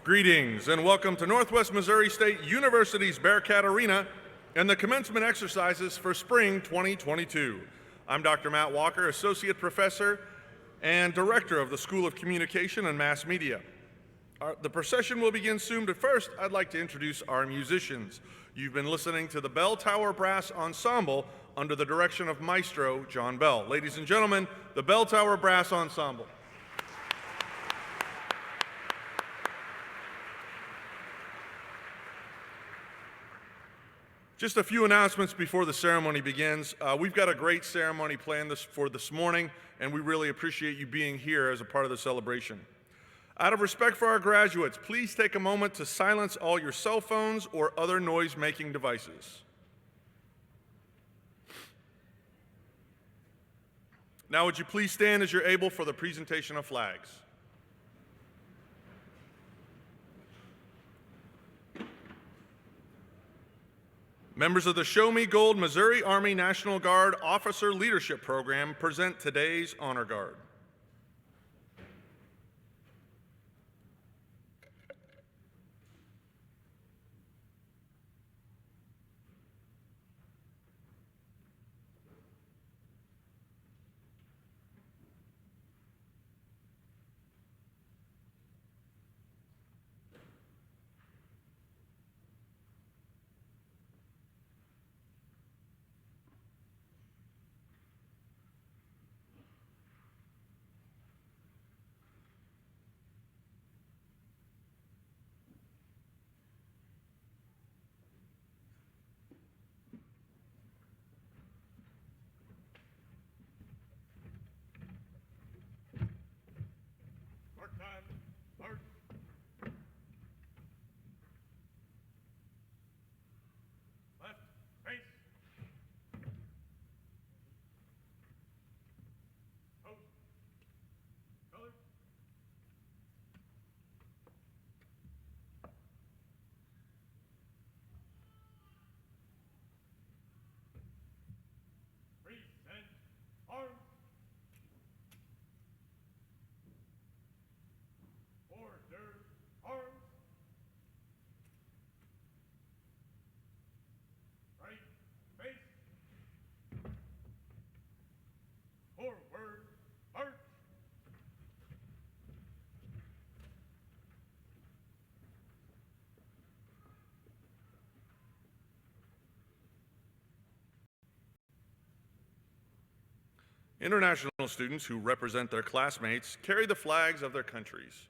Greetings and welcome to Northwest Missouri State University's Bearcat Arena and the commencement exercises for spring 2022. I'm Dr. Matt Walker, Associate Professor and Director of the School of Communication and Mass Media. The procession will begin soon, but first I'd like to introduce our musicians. You've been listening to the Bell Tower Brass Ensemble under the direction of Maestro John Bell. Ladies and gentlemen, the Bell Tower Brass Ensemble. Just a few announcements before the ceremony begins. We've got a great ceremony planned for this morning, and we really appreciate you being here as a part of the celebration. Out of respect for our graduates, please take a moment to silence all your cell phones or other noise-making devices. Now, would you please stand as you're able for the presentation of flags? Members of the Show Me Gold Missouri Army National Guard Officer Leadership Program present today's Honor Guard. International students who represent their classmates carry the flags of their countries.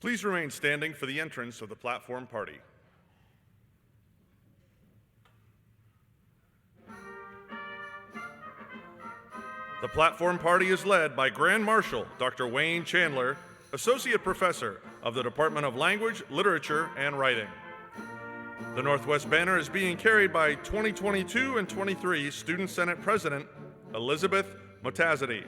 Please remain standing for the entrance of the platform party. The platform party is led by Grand Marshal Dr. Wayne Chandler, Associate Professor of the Department of Language, Literature, and Writing. The Northwest banner is being carried by 2022 and 23 Student Senate President Elizabeth Motazity.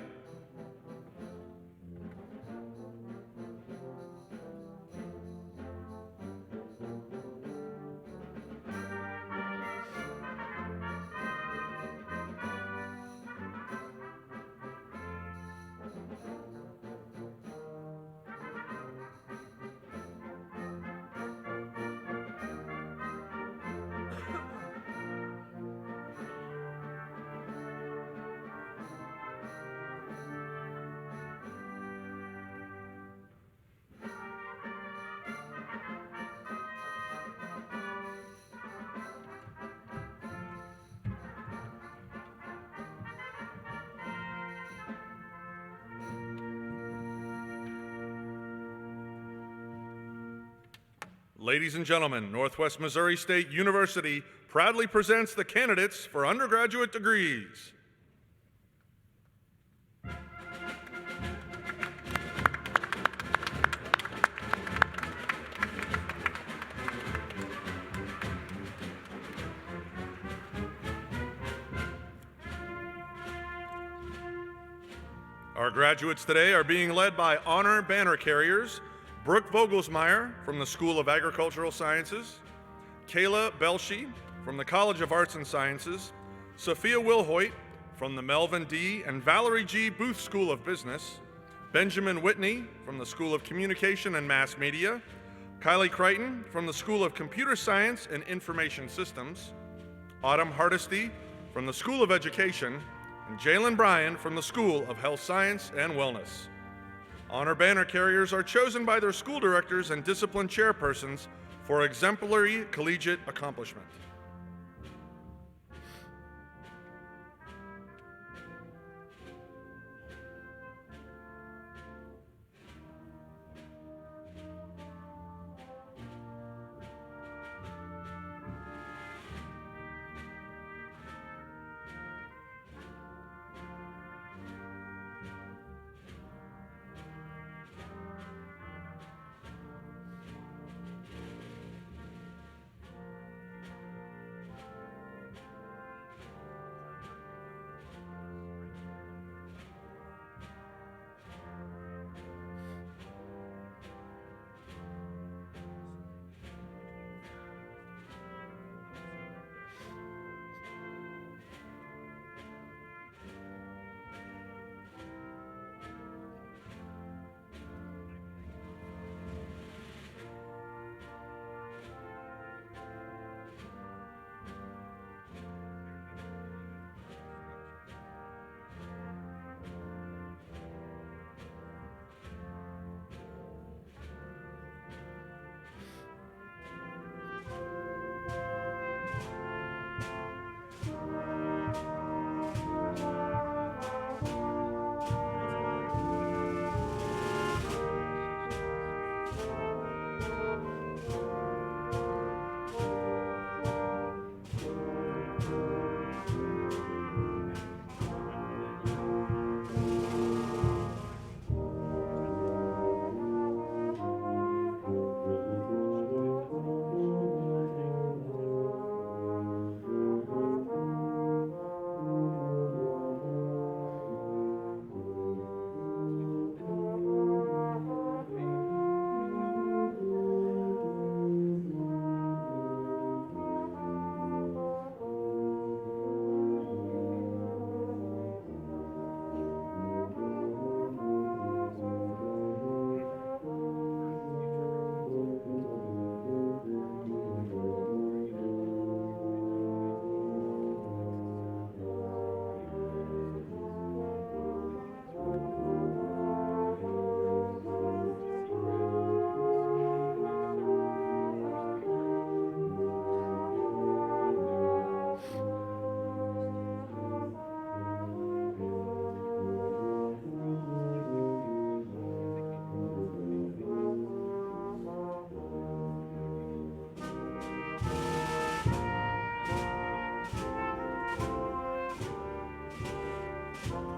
Ladies and gentlemen, Northwest Missouri State University proudly presents the candidates for undergraduate degrees. Our graduates today are being led by honor banner carriers Brooke Vogelsmeyer from the School of Agricultural Sciences, Kayla Belshi from the College of Arts and Sciences, Sophia Wilhoit from the Melvin D. and Valerie G. Booth School of Business, Benjamin Whitney from the School of Communication and Mass Media, Kylie Crichton from the School of Computer Science and Information Systems, Autumn Hardesty from the School of Education, and Jalen Bryan from the School of Health Science and Wellness. Honor banner carriers are chosen by their school directors and discipline chairpersons for exemplary collegiate accomplishment.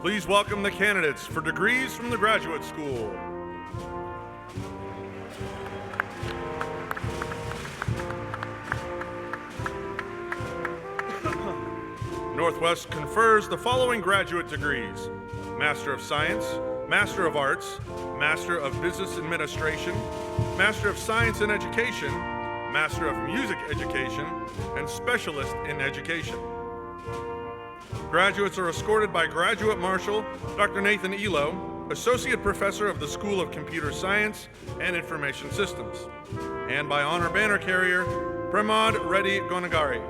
Please welcome the candidates for degrees from the graduate school. Northwest confers the following graduate degrees: Master of Science, Master of Arts, Master of Business Administration, Master of Science in Education, Master of Music Education, and Specialist in Education. Graduates are escorted by Graduate Marshal Dr. Nathan Elo, Associate Professor of the School of Computer Science and Information Systems, and by Honor Banner Carrier Pramod Reddy Gonagari.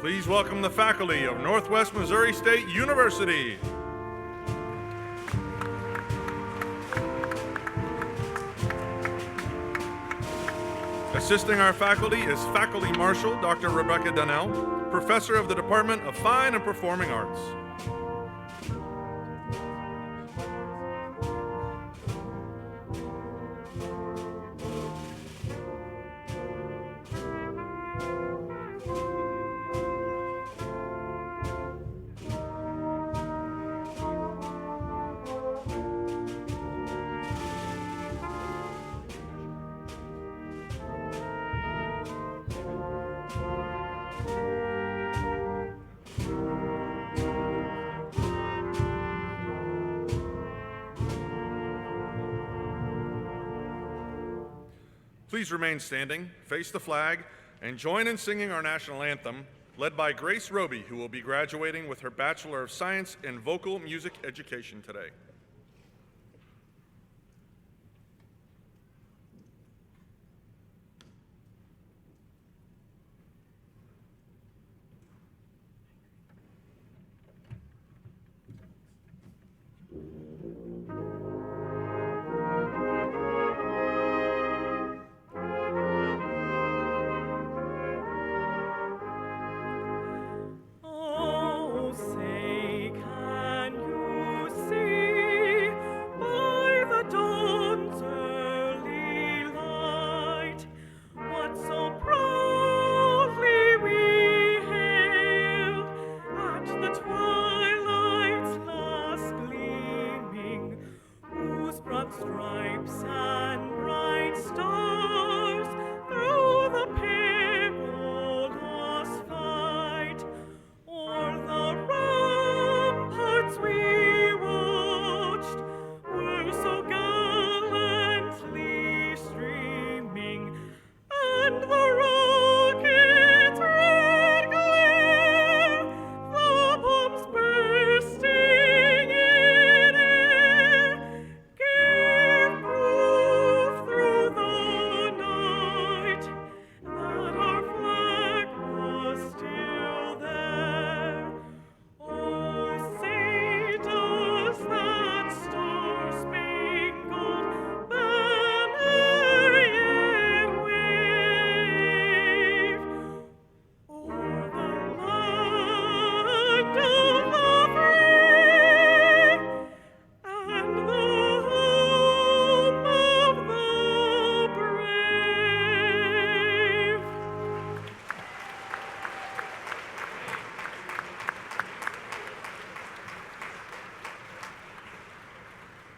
Please welcome the faculty of Northwest Missouri State University. Assisting our faculty is Faculty Marshal Dr. Rebecca Donnell, Professor of the Department of Fine and Performing Arts. Please remain standing, face the flag, and join in singing our national anthem, led by Grace Roby, who will be graduating with her Bachelor of Science in Vocal Music Education today.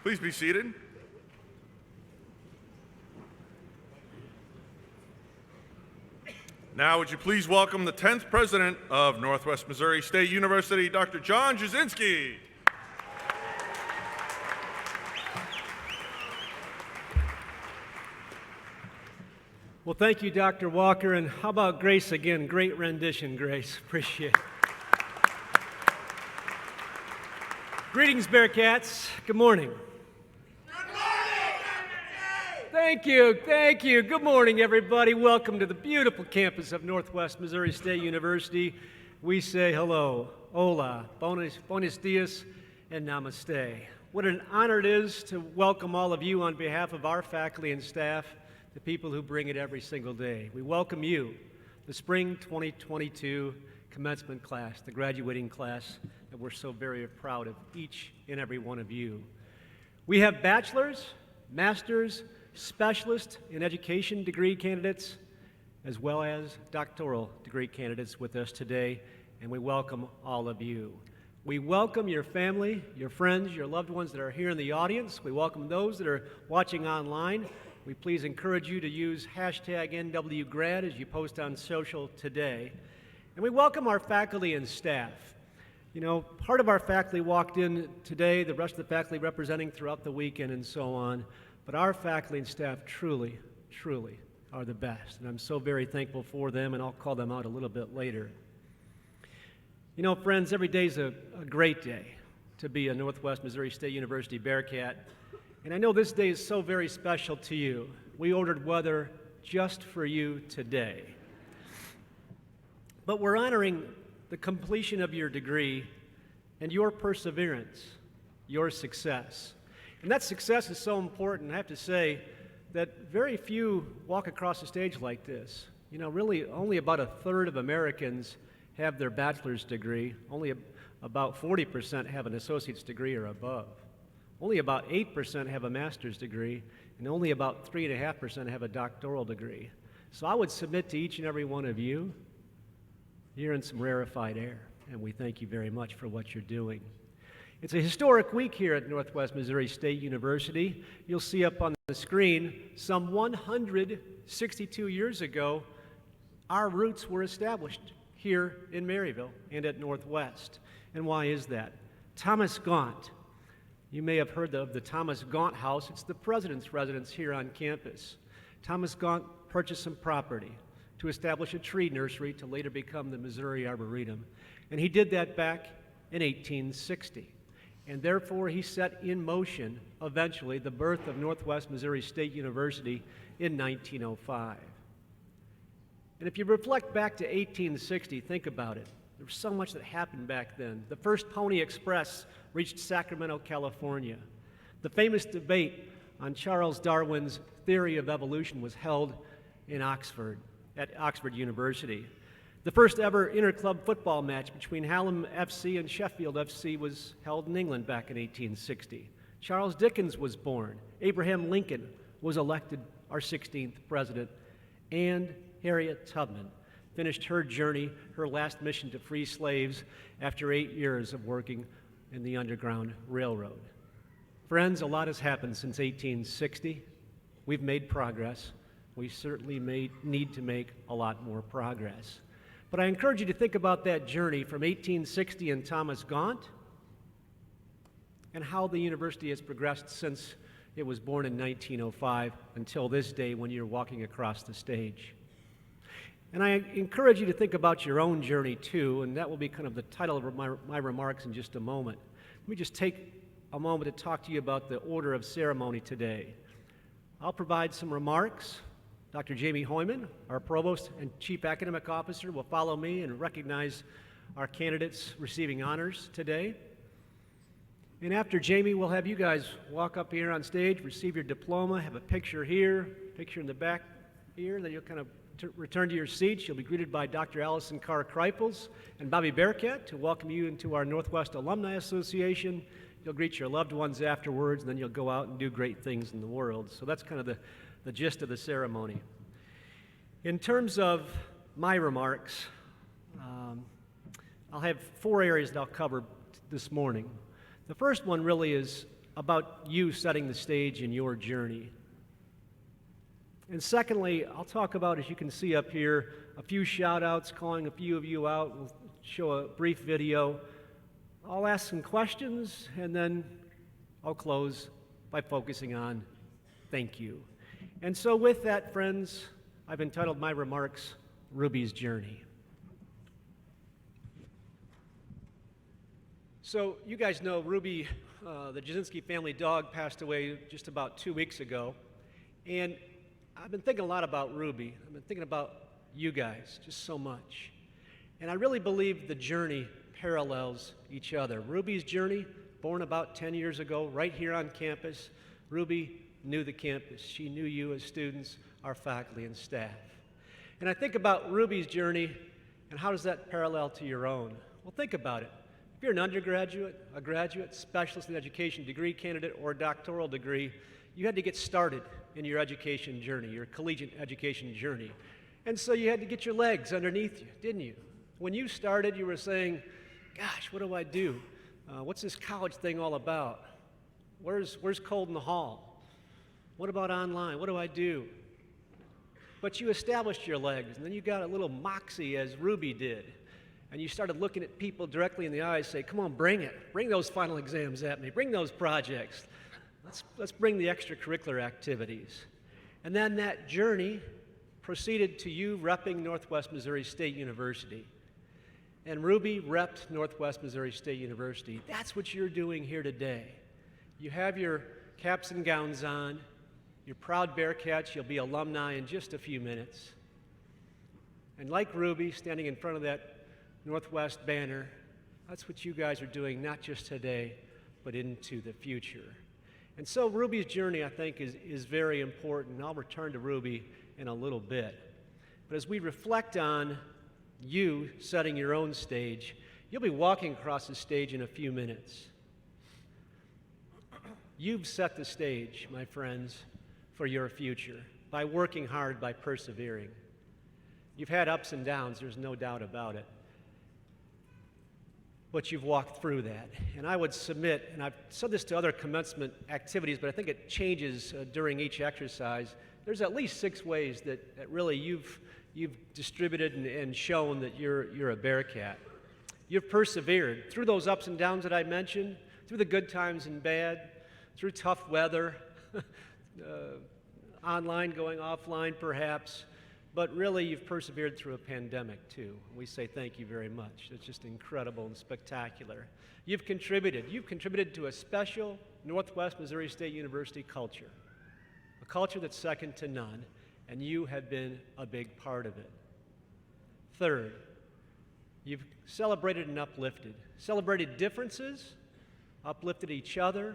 Please be seated. Now, would you please welcome the 10th President of Northwest Missouri State University, Dr. John Jasinski. Well, thank you, Dr. Walker, and how about Grace again? Great rendition, Grace. Appreciate it. Greetings, Bearcats. Good morning. Thank you. Good morning, everybody. Welcome to the beautiful campus of Northwest Missouri State University. We say hello, hola, buenos dias, and namaste. What an honor it is to welcome all of you on behalf of our faculty and staff, the people who bring it every single day. We welcome you, the spring 2022 commencement class, the graduating class that we're so very proud of, each and every one of you. We have bachelor's, master's, specialist in education degree candidates, as well as doctoral degree candidates with us today, and we welcome all of you. We welcome your family, your friends, your loved ones that are here in the audience. We welcome those that are watching online. We please encourage you to use hashtag NWGrad as you post on social today. And we welcome our faculty and staff. You know, part of our faculty walked in today, the rest of the faculty representing throughout the weekend and so on. But our faculty and staff truly are the best, and I'm so very thankful for them, and I'll call them out a little bit later. You know, friends, every day is a great day to be a Northwest Missouri State University Bearcat, and I know this day is so very special to you. We ordered weather just for you today. but we're honoring the completion of your degree and your perseverance, your success. And that success is so important, I have to say, that very few walk across the stage like this. You know, really only about a third of Americans have their bachelor's degree. Only about 40% have an associate's degree or above. Only about 8% have a master's degree, and only about 3.5% have a doctoral degree. So I would submit to each and every one of you, you're in some rarefied air, and we thank you very much for what you're doing. It's a historic week here at Northwest Missouri State University. You'll see up on the screen, some 162 years ago, our roots were established here in Maryville and at Northwest. And why is that? Thomas Gaunt. You may have heard of the Thomas Gaunt House. It's the president's residence here on campus. Thomas Gaunt purchased some property to establish a tree nursery to later become the Missouri Arboretum. And he did that back in 1860. And therefore, he set in motion, eventually, the birth of Northwest Missouri State University in 1905. And if you reflect back to 1860, think about it. There was so much that happened back then. The first Pony Express reached Sacramento, California. The famous debate on Charles Darwin's theory of evolution was held in Oxford, at Oxford University. The first ever inter-club football match between Hallam FC and Sheffield FC was held in England back in 1860. Charles Dickens was born. Abraham Lincoln was elected our 16th president. And Harriet Tubman finished her journey, her last mission to free slaves after 8 years of working in the Underground Railroad. Friends, a lot has happened since 1860. We've made progress. We certainly need to make a lot more progress. But I encourage you to think about that journey from 1860 and Thomas Gaunt and how the university has progressed since it was born in 1905 until this day when you're walking across the stage. And I encourage you to think about your own journey too, and that will be kind of the title of my remarks in just a moment. Let me just take a moment to talk to you about the order of ceremony today. I'll provide some remarks. Dr. Jamie Hoyman, our Provost and Chief Academic Officer, will follow me and recognize our candidates receiving honors today. And after Jamie, we'll have you guys walk up here on stage, receive your diploma, have a picture here, picture in the back here, then you'll kind of return to your seats. You'll be greeted by Dr. Allison Carr-Kreipels and Bobby Bearcat to welcome you into our Northwest Alumni Association. You'll greet your loved ones afterwards, and then you'll go out and do great things in the world. So that's kind of the gist of the ceremony. In terms of my remarks, I'll have 4 areas that I'll cover this morning. The first one really is about you setting the stage in your journey. And secondly, I'll talk about, as you can see up here, a few shout-outs, calling a few of you out. We'll show a brief video. I'll ask some questions, and then I'll close by focusing on thank you. And so with that, friends, I've entitled my remarks, Ruby's Journey. So you guys know Ruby, the Jasinski family dog, passed away just about 2 weeks ago. And I've been thinking a lot about Ruby. I've been thinking about you guys just so much. And I really believe the journey parallels each other. Ruby's journey, born about 10 years ago, right here on campus. Ruby knew the campus. She knew you as students, our faculty and staff. And I think about Ruby's journey, and how does that parallel to your own? Well, think about it. If you're an undergraduate, a graduate, specialist in education, degree candidate, or a doctoral degree, you had to get started in your education journey, your collegiate education journey. And so you had to get your legs underneath you, didn't you? When you started, you were saying, gosh, what do I do? What's this college thing all about? Where's Cold in the Hall? What about online? What do I do? But you established your legs, and then you got a little moxie, as Ruby did. And you started looking at people directly in the eyes, say, come on, bring it. Bring those final exams at me. Bring those projects. Let's bring the extracurricular activities. And then that journey proceeded to you repping Northwest Missouri State University. And Ruby repped Northwest Missouri State University. That's what you're doing here today. You have your caps and gowns on. You're proud Bearcats. You'll be alumni in just a few minutes. And like Ruby, standing in front of that Northwest banner, that's what you guys are doing, not just today, but into the future. And so Ruby's journey, I think, is very important. I'll return to Ruby in a little bit. But as we reflect on you setting your own stage, you'll be walking across the stage in a few minutes. You've set the stage, my friends, for your future by working hard, by persevering. You've had ups and downs, there's no doubt about it. But you've walked through that. And I would submit, and I've said this to other commencement activities, but I think it changes during each exercise, there's at least 6 ways that really you've distributed and shown that you're a Bearcat. You've persevered through those ups and downs that I mentioned, through the good times and bad, through tough weather, online, going offline perhaps, but really you've persevered through a pandemic too. We say thank you very much. It's just incredible and spectacular. You've contributed to a special Northwest Missouri State University culture, a culture that's second to none, and you have been a big part of it. Third, you've celebrated and uplifted. Celebrated differences, uplifted each other,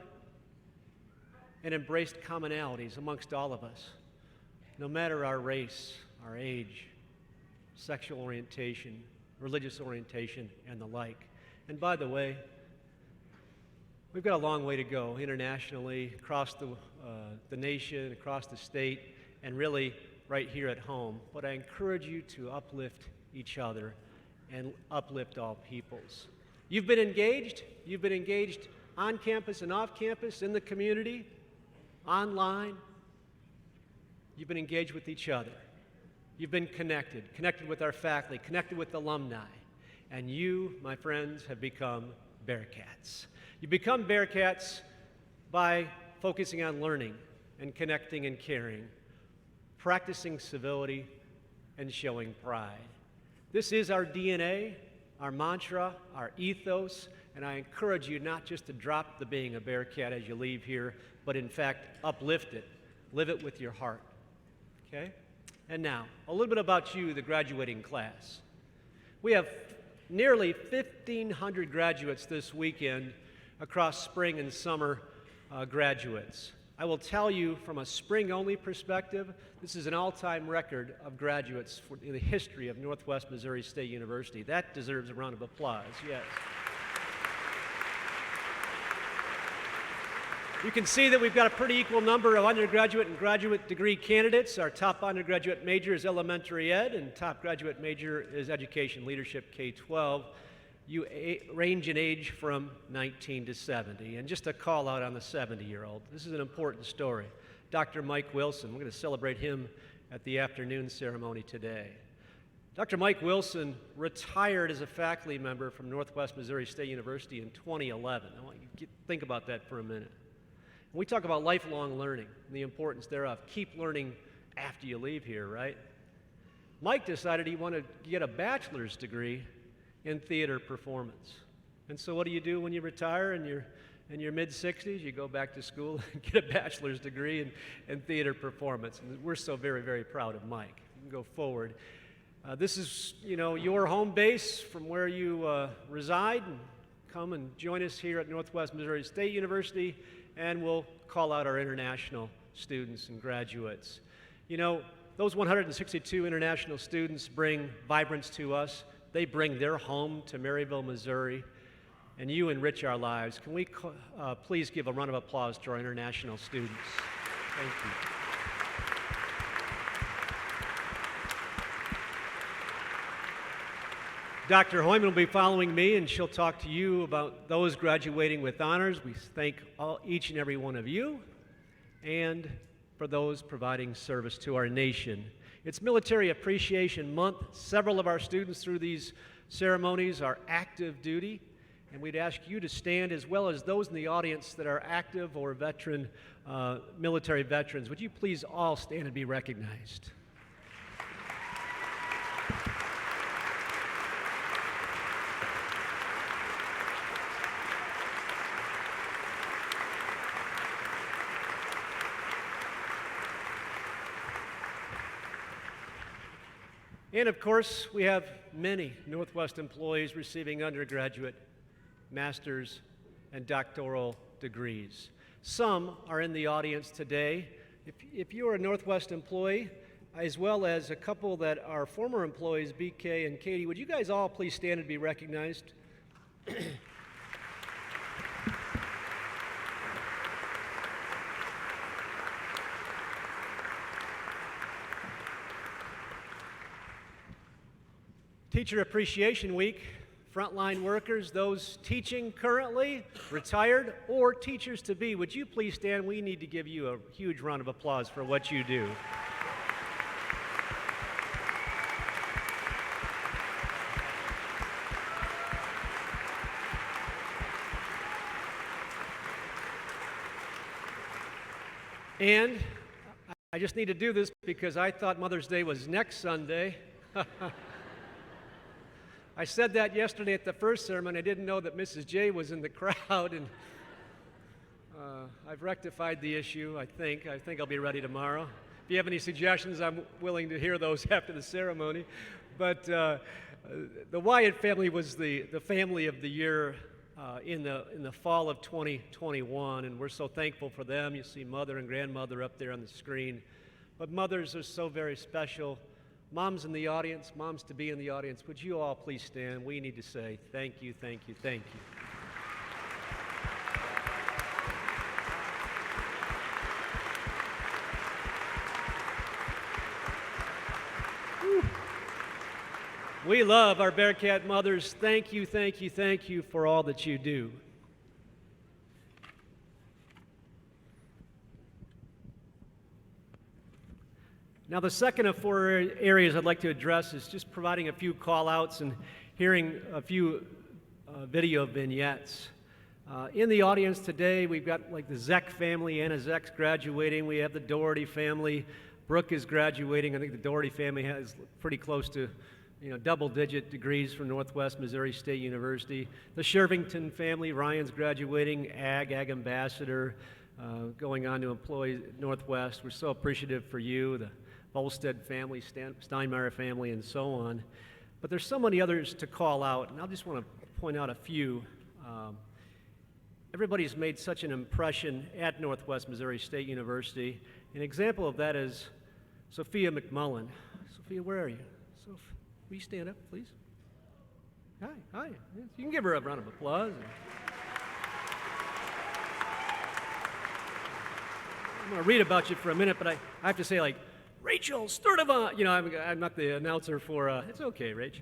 and embraced commonalities amongst all of us, no matter our race, our age, sexual orientation, religious orientation, and the like. And by the way, we've got a long way to go internationally, across the nation, across the state, and really right here at home. But I encourage you to uplift each other and uplift all peoples. You've been engaged on campus and off campus, in the community, online. You've been engaged with each other. You've been connected with our faculty, connected with alumni. And you, my friends, have become Bearcats. You become Bearcats by focusing on learning and connecting and caring, practicing civility and showing pride. This is our DNA, our mantra, our ethos, and I encourage you not just to drop the being a Bearcat as you leave here, but in fact, uplift it. Live it with your heart. Okay? And now, a little bit about you, the graduating class. We have nearly 1,500 graduates this weekend across spring and summer graduates. I will tell you from a spring-only perspective, this is an all-time record of graduates in the history of Northwest Missouri State University. That deserves a round of applause, yes. You can see that we've got a pretty equal number of undergraduate and graduate degree candidates. Our top undergraduate major is elementary ed, and top graduate major is education leadership K-12. You range in age from 19 to 70. And just a call out on the 70-year-old. This is an important story. Dr. Mike Wilson, we're going to celebrate him at the afternoon ceremony today. Dr. Mike Wilson retired as a faculty member from Northwest Missouri State University in 2011. I want you to think about that for a minute. We talk about lifelong learning and the importance thereof. Keep learning after you leave here, right? Mike decided he wanted to get a bachelor's degree in theater performance. And so what do you do when you retire in your mid-60s? You go back to school and get a bachelor's degree in theater performance. And we're so very, very proud of Mike. You can go forward. This is, your home base from where you reside. And come and join us here at Northwest Missouri State University, and we'll call out our international students and graduates. Those 162 international students bring vibrance to us. They bring their home to Maryville, Missouri, and you enrich our lives. Can we please give a round of applause to our international students? Thank you. Dr. Hoyman will be following me, and she'll talk to you about those graduating with honors. We thank each and every one of you, and for those providing service to our nation. It's Military Appreciation Month. Several of our students through these ceremonies are active duty, and we'd ask you to stand, as well as those in the audience that are active or veteran, military veterans. Would you please all stand and be recognized? And of course, we have many Northwest employees receiving undergraduate, master's, and doctoral degrees. Some are in the audience today. If you are a Northwest employee, as well as a couple that are former employees, BK and Katie, would you guys all please stand and be recognized? Teacher Appreciation Week, frontline workers, those teaching currently, retired, or teachers to be, would you please stand? We need to give you a huge round of applause for what you do. And I just need to do this because I thought Mother's Day was next Sunday. I said that yesterday at the first sermon. I didn't know that Mrs. J was in the crowd, and I've rectified the issue, I think. I think I'll be ready tomorrow. If you have any suggestions, I'm willing to hear those after the ceremony. But the Wyatt family was the family of the year in the fall of 2021, and we're so thankful for them. You see mother and grandmother up there on the screen. But mothers are so very special. Moms in the audience, moms to be in the audience, would you all please stand? We need to say thank you, thank you, thank you. Whew. We love our Bearcat mothers. Thank you, thank you, thank you for all that you do. Now, the second of four areas I'd like to address is just providing a few call-outs and hearing a few video vignettes. In the audience today, we've got like the Zeck family. Anna Zeck's graduating. We have the Doherty family. Brooke is graduating. I think the Doherty family has pretty close to double-digit degrees from Northwest Missouri State University. The Shervington family, Ryan's graduating, ag ambassador, going on to employ Northwest. We're so appreciative for you. The Volstead family, Steinmeier family, and so on. But there's so many others to call out, and I just want to point out a few. Everybody's made such an impression at Northwest Missouri State University. An example of that is Sophia McMullen. Sophia, where are you? Will you stand up, please? Hi. You can give her a round of applause. I'm going to read about you for a minute, but I have to say, Rachel Sturdivant. I'm not the announcer for, it's okay, Rach.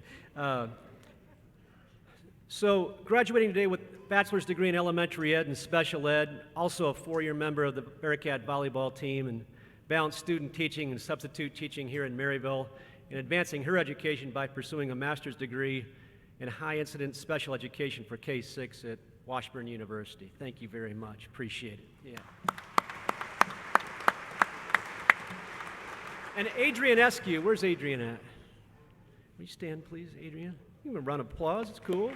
So, graduating today with bachelor's degree in elementary ed and special ed, also a four-year member of the Bearcat volleyball team, and balanced student teaching and substitute teaching here in Maryville, and advancing her education by pursuing a master's degree in high-incidence special education for K-6 at Washburn University. Thank you very much. Appreciate it. Yeah. And Adrian Eskew, where's Adrian at? Will you stand, please, Adrian? Give him a round of applause, it's cool.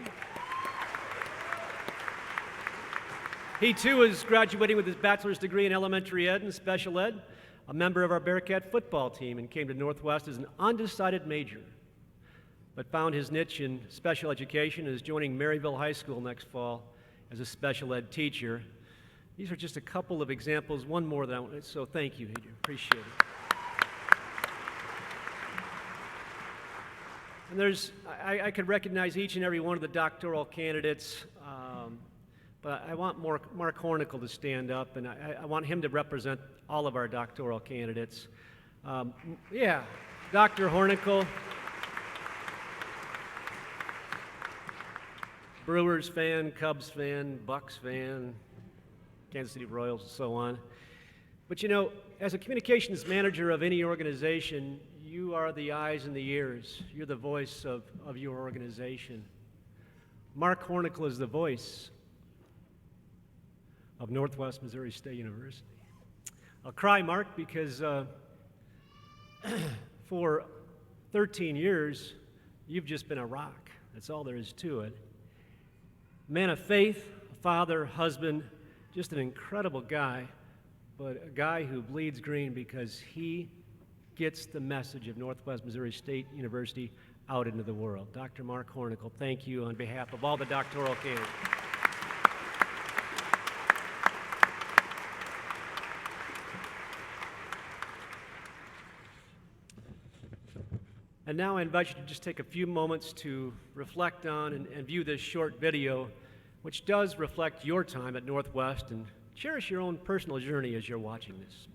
He too is graduating with his bachelor's degree in elementary ed and special ed, a member of our Bearcat football team, and came to Northwest as an undecided major, but found his niche in special education and is joining Maryville High School next fall as a special ed teacher. These are just a couple of examples, one more that I want, so thank you, Adrian, appreciate it. And I could recognize each and every one of the doctoral candidates, but I want Mark Hornicle to stand up, and I want him to represent all of our doctoral candidates. Yeah, Dr. Hornicle, Brewers fan, Cubs fan, Bucks fan, Kansas City Royals, and so on. But as a communications manager of any organization, you are the eyes and the ears. You're the voice of your organization. Mark Hornicle is the voice of Northwest Missouri State University. I'll cry, Mark, because for 13 years, you've just been a rock. That's all there is to it. Man of faith, father, husband, just an incredible guy, but a guy who bleeds green because he gets the message of Northwest Missouri State University out into the world. Dr. Mark Hornicle, thank you on behalf of all the doctoral candidates. And now I invite you to just take a few moments to reflect on and view this short video, which does reflect your time at Northwest, and cherish your own personal journey as you're watching this.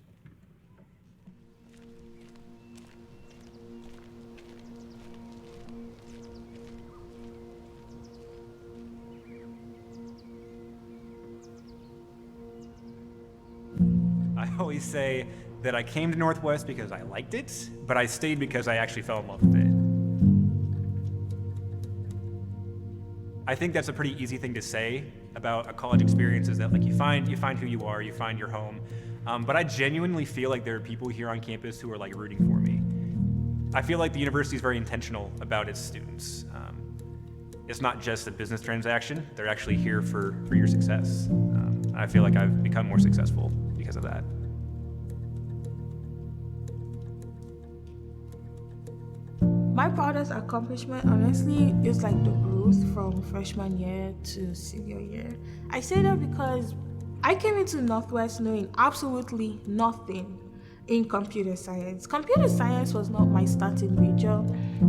I always say that I came to Northwest because I liked it, but I stayed because I actually fell in love with it. I think that's a pretty easy thing to say about a college experience, is that like you find who you are, you find your home. But I genuinely feel like there are people here on campus who are like rooting for me. I feel like the university is very intentional about its students. It's not just a business transaction, they're actually here for your success. I feel like I've become more successful because of that. My proudest accomplishment, honestly, is like the growth from freshman year to senior year. I say that because I came into Northwest knowing absolutely nothing in computer science. Computer science was not my starting major.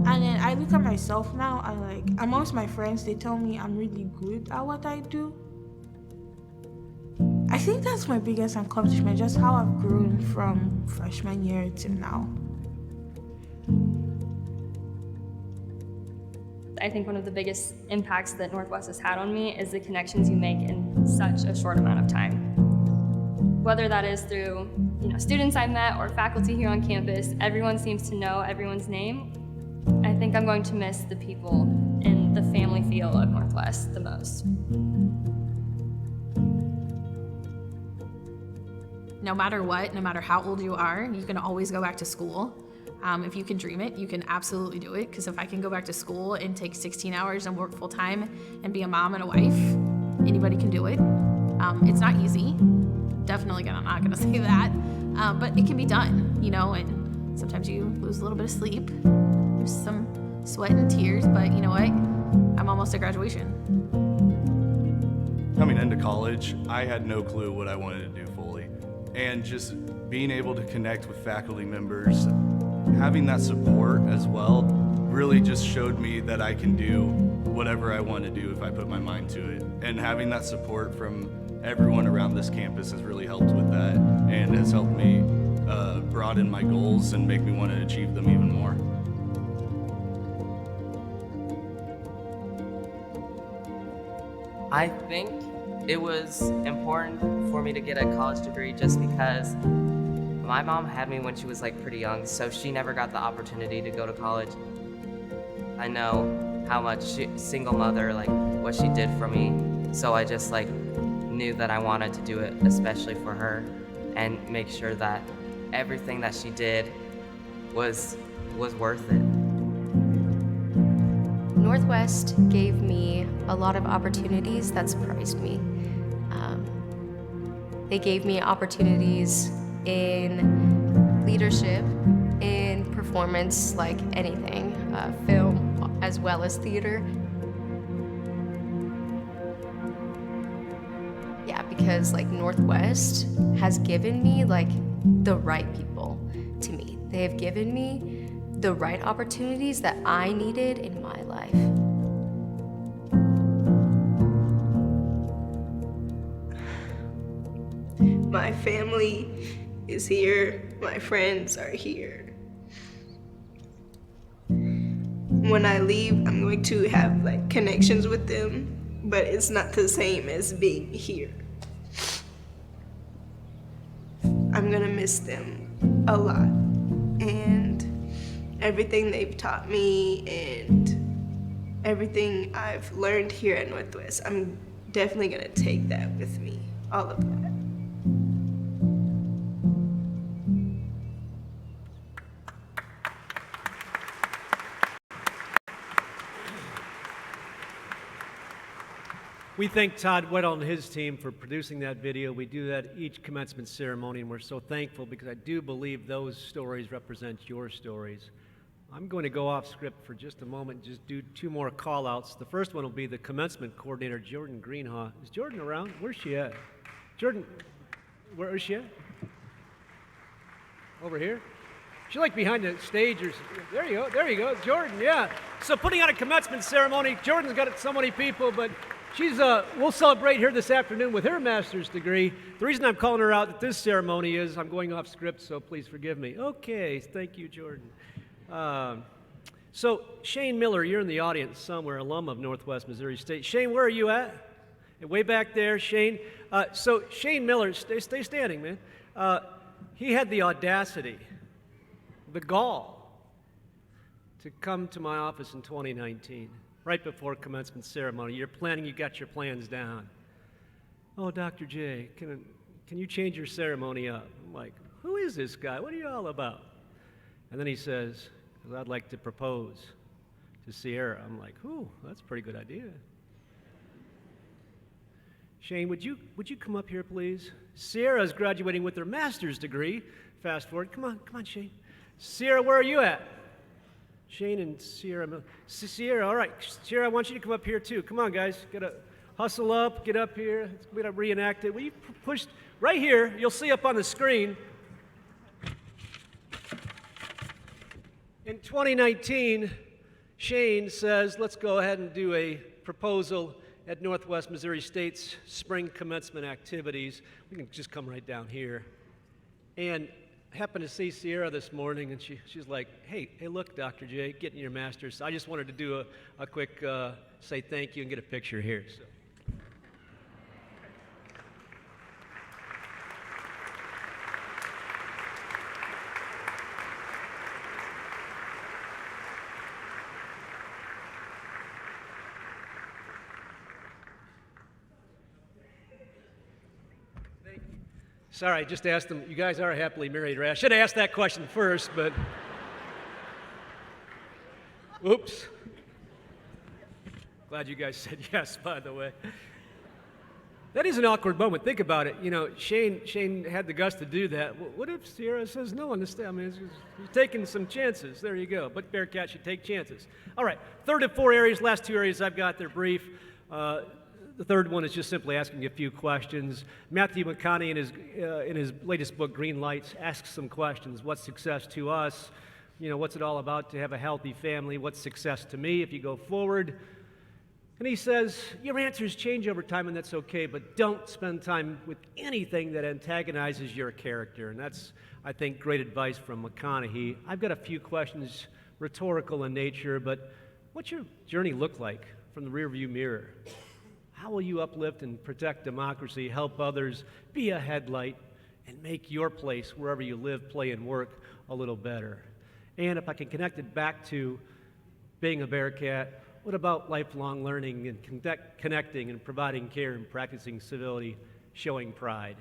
And then I look at myself now and like amongst my friends, they tell me I'm really good at what I do. I think that's my biggest accomplishment, just how I've grown from freshman year to now. I think one of the biggest impacts that Northwest has had on me is the connections you make in such a short amount of time. Whether that is through students I met or faculty here on campus, everyone seems to know everyone's name. I think I'm going to miss the people and the family feel of Northwest the most. No matter what, no matter how old you are, you can always go back to school. If you can dream it, you can absolutely do it. Because if I can go back to school and take 16 hours and work full time and be a mom and a wife, anybody can do it. It's not easy. Definitely I'm not gonna say that. But it can be done, and sometimes you lose a little bit of sleep, there's some sweat and tears, but you know what? I'm almost at graduation. Coming into college, I had no clue what I wanted to do fully. And just being able to connect with faculty members, having that support as well, really just showed me that I can do whatever I want to do if I put my mind to it. And having that support from everyone around this campus has really helped with that, and has helped me broaden my goals and make me want to achieve them even more. I think it was important for me to get a college degree just because my mom had me when she was pretty young, so she never got the opportunity to go to college. I know how much single mother, what she did for me, so I just knew that I wanted to do it especially for her and make sure that everything that she did was worth it. Northwest gave me a lot of opportunities that surprised me. They gave me opportunities in leadership, in performance, like anything, film as well as theater. Yeah, because Northwest has given me the right people to meet. They have given me the right opportunities that I needed in my life. My family is here, my friends are here. When I leave, I'm going to have connections with them, but it's not the same as being here. I'm gonna miss them a lot, and everything they've taught me and everything I've learned here at Northwest, I'm definitely gonna take that with me, all of that. We thank Todd Weddle and his team for producing that video. We do that each commencement ceremony, and we're so thankful because I do believe those stories represent your stories. I'm going to go off script for just a moment and just do two more call-outs. The first one will be the commencement coordinator, Jordan Greenhaw. Is Jordan around? Where's she at? Jordan, where is she at? Over here? She's like behind the stage or there you go, Jordan, yeah. So putting on a commencement ceremony, Jordan's got so many people, but she's, we'll celebrate her this afternoon with her master's degree. The reason I'm calling her out at this ceremony is I'm going off script, so please forgive me. Okay, thank you, Jordan. So Shane Miller, you're in the audience somewhere, alum of Northwest Missouri State. Shane, where are you at? Way back there, Shane. So Shane Miller, stay standing, man. He had the audacity, the gall, to come to my office in 2019, right before commencement ceremony. You're planning, you got your plans down. Oh, Dr. J, can you change your ceremony up? I'm like, who is this guy? What are you all about? And then he says, I'd like to propose to Sierra. I'm like, ooh, that's a pretty good idea. Shane, would you come up here, please? Sierra's graduating with her master's degree. Fast forward. Come on, Shane. Sierra, where are you at? Shane and Sierra. Sierra, all right. Sierra, I want you to come up here, too. Come on, guys. Gotta hustle up, get up here. We're gonna reenact it. Will you push right here? You'll see up on the screen. In 2019, Shane says, let's go ahead and do a proposal at Northwest Missouri State's spring commencement activities. We can just come right down here. And I happened to see Sierra this morning, and she's like, hey, look, Dr. J, getting your master's. I just wanted to do a quick say thank you and get a picture here. So. Sorry, I just asked them, you guys are happily married, right? I should have asked that question first, but oops. Glad you guys said yes, by the way. That is an awkward moment. Think about it. You know, Shane had the guts to do that. What if Sierra says no on this day? I mean, he's taking some chances. There you go. But Bearcat should take chances. All right, third of four areas. Last two areas I've got, they're brief. The third one is just simply asking a few questions. Matthew McConaughey, in his latest book, Green Lights, asks some questions. What's success to us? You know, what's it all about to have a healthy family? What's success to me if you go forward? And he says, your answers change over time, and that's okay, but don't spend time with anything that antagonizes your character. And that's, I think, great advice from McConaughey. I've got a few questions, rhetorical in nature, but what's your journey look like from the rearview mirror? How will you uplift and protect democracy, help others, be a headlight, and make your place, wherever you live, play, and work, a little better? And if I can connect it back to being a Bearcat, what about lifelong learning and connecting and providing care and practicing civility, showing pride?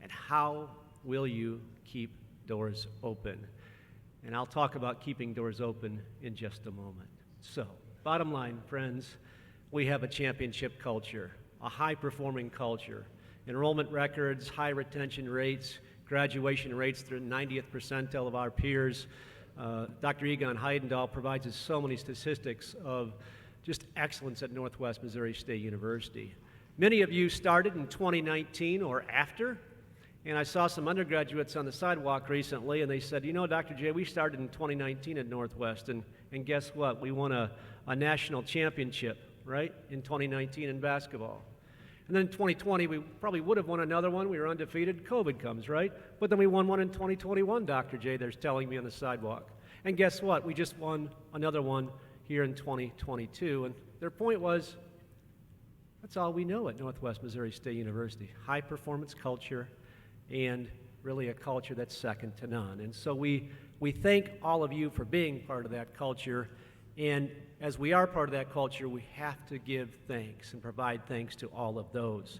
And how will you keep doors open? And I'll talk about keeping doors open in just a moment. So, bottom line, friends, we have a championship culture, a high-performing culture, enrollment records, high retention rates, graduation rates through the 90th percentile of our peers. Dr. Egon Heidendahl provides us so many statistics of just excellence at Northwest Missouri State University. Many of you started in 2019 or after, and I saw some undergraduates on the sidewalk recently, and they said, you know, Dr. J, we started in 2019 at Northwest, and guess what? We won a national championship, right, in 2019 in basketball. And then in 2020, we probably would have won another one. We were undefeated. COVID comes, right? But then we won one in 2021, Dr. J, they're telling me on the sidewalk. And guess what? We just won another one here in 2022. And their point was, that's all we know at Northwest Missouri State University. High-performance culture and really a culture that's second to none. And so we thank all of you for being part of that culture. And as we are part of that culture, we have to give thanks and provide thanks to all of those.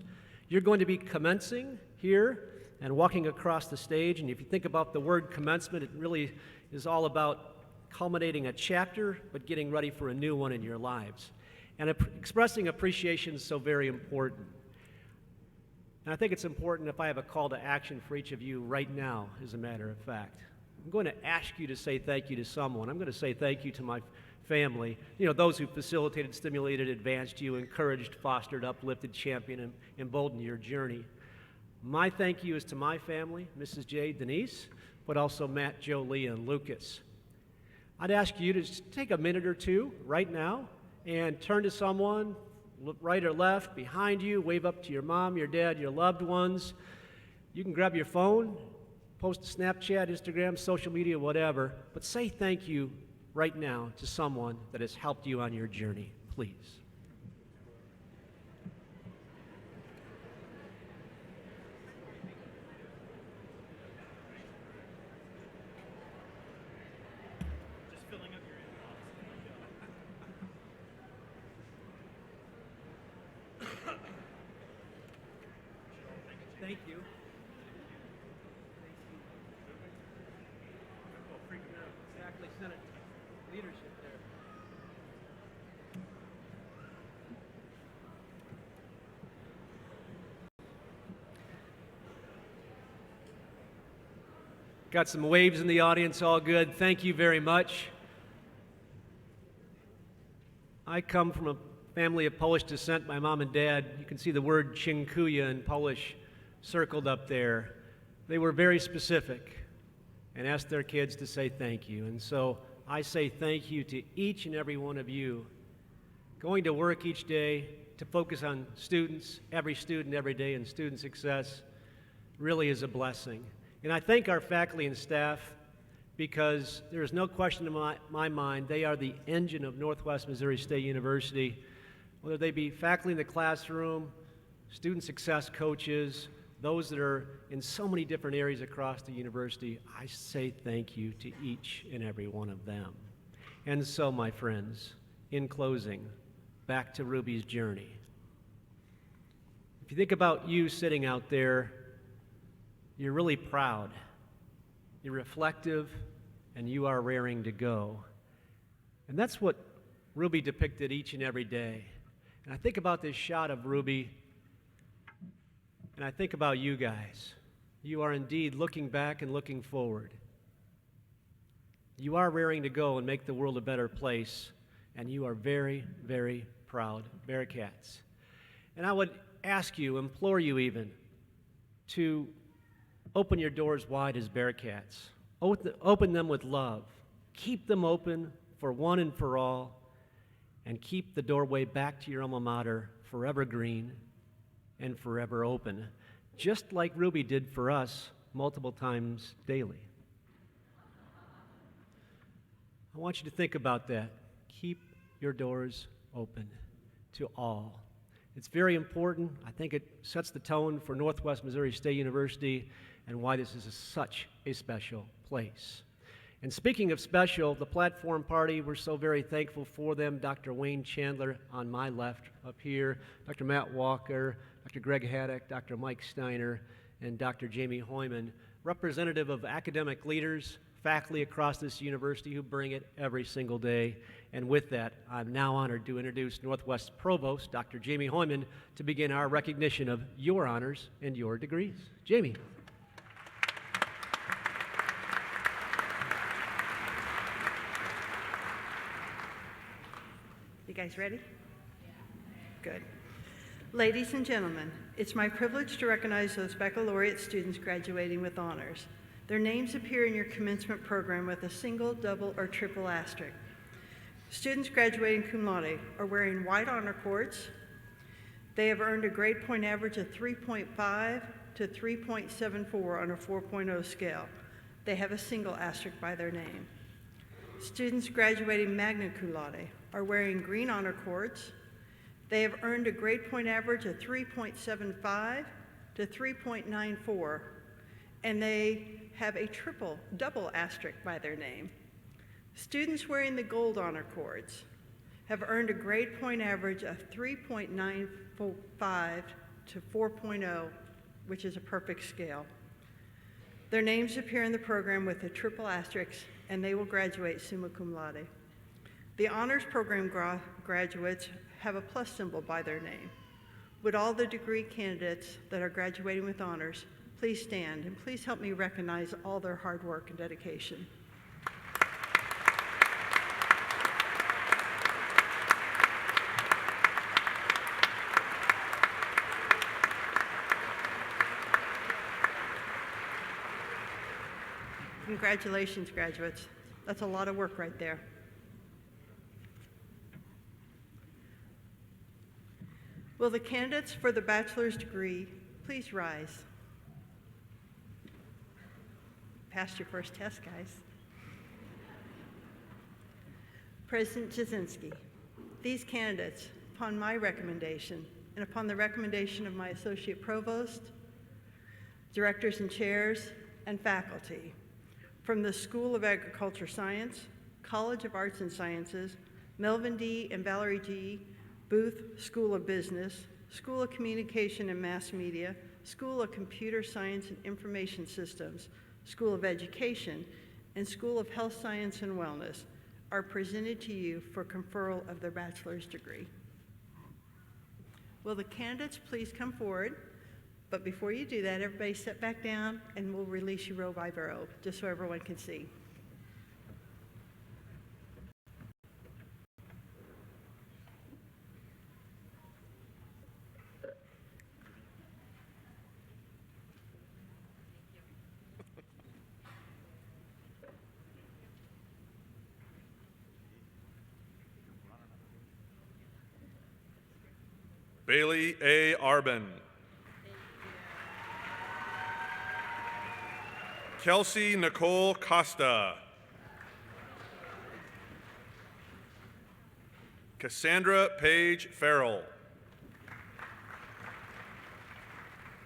You're going to be commencing here and walking across the stage. And if you think about the word commencement, it really is all about culminating a chapter, but getting ready for a new one in your lives. And expressing appreciation is so very important. And I think it's important if I have a call to action for each of you right now, as a matter of fact. I'm going to ask you to say thank you to someone. I'm going to say thank you to my family, those who facilitated, stimulated, advanced you, encouraged, fostered, uplifted, championed, and emboldened your journey. My thank you is to my family, Mrs. J, Denise, but also Matt, Joe, Leah, and Lucas. I'd ask you to just take a minute or two right now and turn to someone, look right or left, behind you, wave up to your mom, your dad, your loved ones. You can grab your phone, post to Snapchat, Instagram, social media, whatever, but say thank you right now to someone that has helped you on your journey, please. Thank you. Exactly, Senate leadership there. Got some waves in the audience, all good. Thank you very much. I come from a family of Polish descent, my mom and dad. You can see the word dziękuję in Polish circled up there. They were very specific and asked their kids to say thank you. And so I say thank you to each and every one of you going to work each day to focus on students, every student, every day, and student success really is a blessing. And I thank our faculty and staff because there is no question in my mind they are the engine of Northwest Missouri State University, whether they be faculty in the classroom, student success coaches, those that are in so many different areas across the university. I say thank you to each and every one of them. And so, my friends, in closing, back to Ruby's journey. If you think about you sitting out there, you're really proud, you're reflective, and you are raring to go. And that's what Ruby depicted each and every day. And I think about this shot of Ruby, and I think about you guys. You are indeed looking back and looking forward. You are raring to go and make the world a better place, and you are very, very proud Bearcats. And I would ask you, implore you even, to open your doors wide as Bearcats. Open them with love. Keep them open for one and for all, and keep the doorway back to your alma mater forever green and forever open, just like Ruby did for us multiple times daily. I want you to think about that. Keep your doors open to all. It's very important. I think it sets the tone for Northwest Missouri State University and why this is such a special place. And speaking of special, the Platform Party, we're so very thankful for them. Dr. Wayne Chandler on my left up here, Dr. Matt Walker, Dr. Greg Haddock, Dr. Mike Steiner, and Dr. Jamie Hoyman, representative of academic leaders, faculty across this university who bring it every single day. And with that, I'm now honored to introduce Northwest Provost, Dr. Jamie Hoyman, to begin our recognition of your honors and your degrees. Jamie. You guys ready? Good. Ladies and gentlemen, it's my privilege to recognize those baccalaureate students graduating with honors. Their names appear in your commencement program with a single, double, or triple asterisk. Students graduating cum laude are wearing white honor cords. They have earned a grade point average of 3.5 to 3.74 on a 4.0 scale. They have a single asterisk by their name. Students graduating magna cum laude are wearing green honor cords. They have earned a grade point average of 3.75 to 3.94, and they have a double asterisk by their name. Students wearing the gold honor cords have earned a grade point average of 3.95 to 4.0, which is a perfect scale. Their names appear in the program with a triple asterisk, and they will graduate summa cum laude. The honors program graduates have a plus symbol by their name. Would all the degree candidates that are graduating with honors please stand and please help me recognize all their hard work and dedication. Congratulations, graduates. That's a lot of work right there. Will the candidates for the bachelor's degree please rise? Passed your first test, guys. President Jasinski, these candidates, upon my recommendation and upon the recommendation of my associate provost, directors and chairs, and faculty from the School of Agriculture Science, College of Arts and Sciences, Melvin D. and Valerie G. Booth School of Business, School of Communication and Mass Media, School of Computer Science and Information Systems, School of Education, and School of Health Science and Wellness are presented to you for conferral of their bachelor's degree. Will the candidates please come forward? But before you do that, everybody step back down and we'll release you row by row, just so everyone can see. Bailey A. Arbin. Kelsey Nicole Costa. Cassandra Paige Farrell.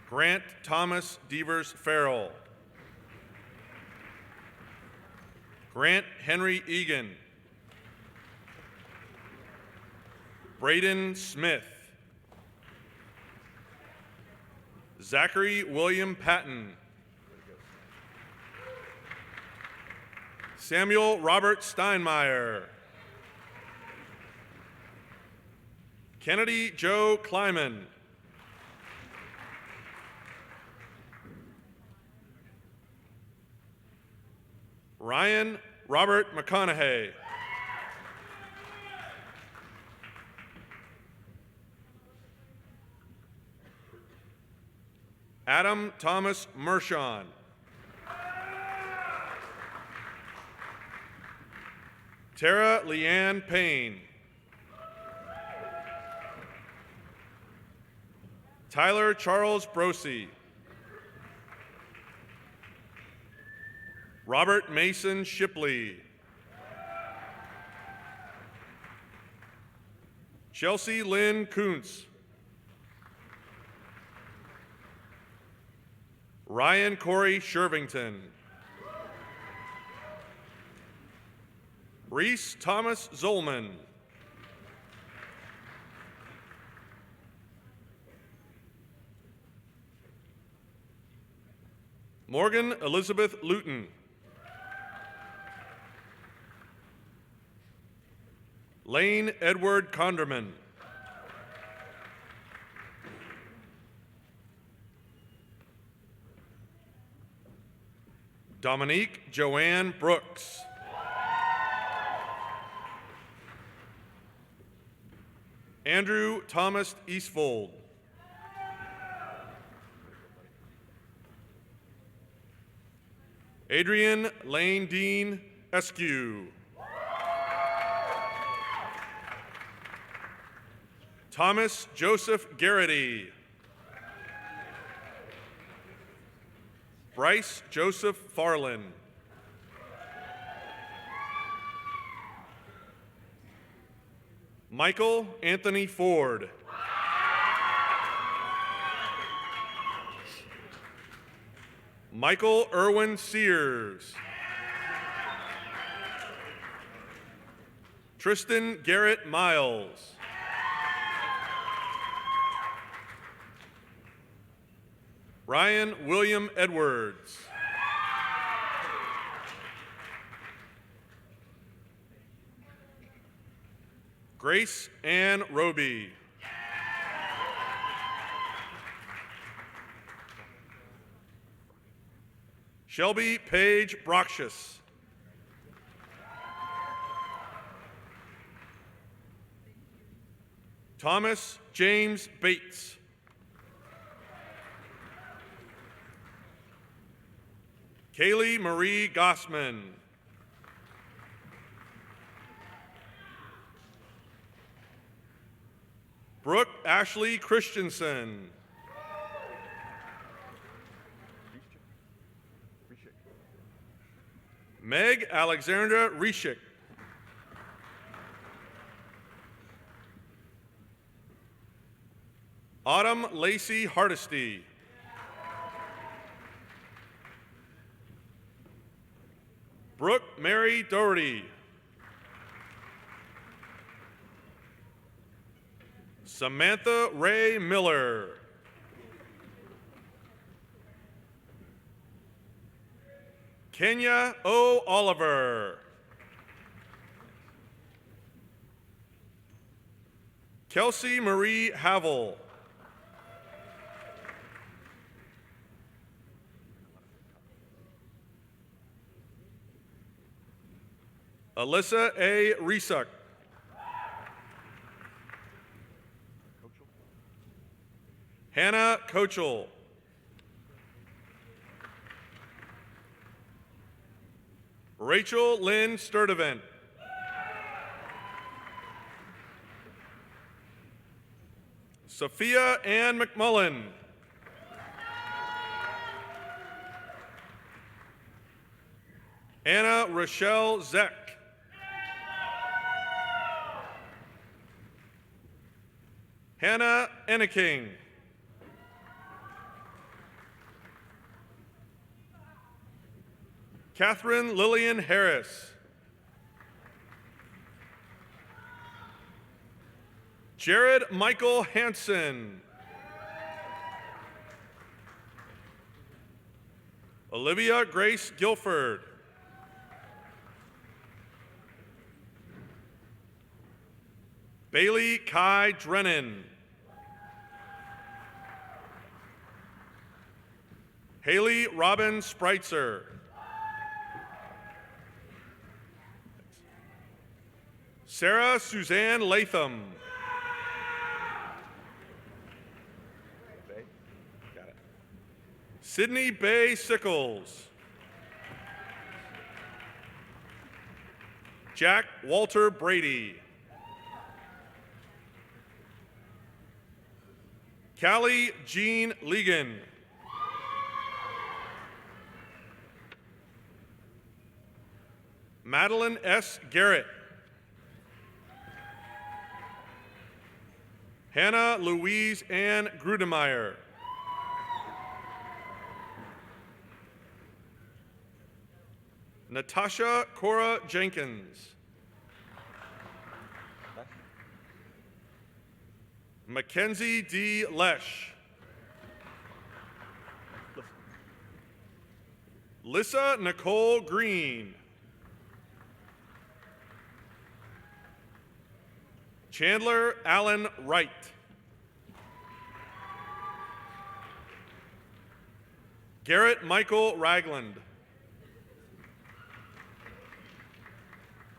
Grant Thomas Devers Farrell. Grant Henry Egan. Braden Smith. Zachary William Patton. Samuel Robert Steinmeier. Kennedy Joe Kleiman. Ryan Robert McConaughey. Adam Thomas Mershon. Tara Leanne Payne. Tyler Charles Brosey. Robert Mason Shipley. Chelsea Lynn Kuntz. Ryan Corey Shervington. Reese Thomas Zolman. Morgan Elizabeth Luton. Lane Edward Conderman. Dominique Joanne Brooks. Andrew Thomas Eastfold. Adrian Lane Dean Eskew. Thomas Joseph Garrity. Bryce Joseph Farland. Michael Anthony Ford. Michael Irwin Sears. Tristan Garrett Miles. Ryan William Edwards. Grace Ann Roby. Shelby Paige Broxius. Thomas James Bates. Kaylee Marie Gossman. Brooke Ashley Christensen. Meg Alexandra Reshik. Autumn Lacey Hardesty. Brooke Mary Doherty. Samantha Ray Miller. Kenya O. Oliver. Kelsey Marie Havel. Alyssa A. Resuck. Hannah Kochel. Rachel Lynn Sturdivant. Sophia Ann McMullen. Anna Rochelle Zeck. Hannah Enneking. Catherine Lillian Harris. Jared Michael Hansen. Olivia Grace Guilford. Bailey Kai Drennan. Haley Robin Spreitzer. Sarah Suzanne Latham. Got it. Sydney Bay Sickles. Jack Walter Brady. Callie Jean Legan. Madeline S. Garrett. Hannah Louise Ann Grudemeyer. Natasha Cora Jenkins. Mackenzie D. Lesh. Lissa Nicole Green. Chandler Allen Wright. Garrett Michael Ragland.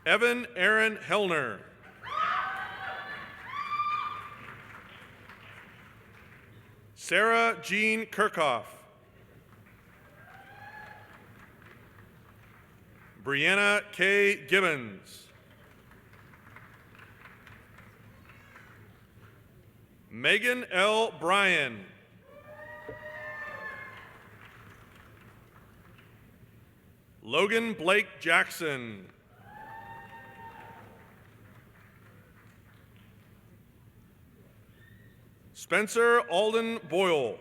Evan Aaron Hellner. Sarah Jean Kirchhoff. Brianna K. Gibbons. Megan L. Bryan. Logan Blake Jackson. Spencer Alden Boyle.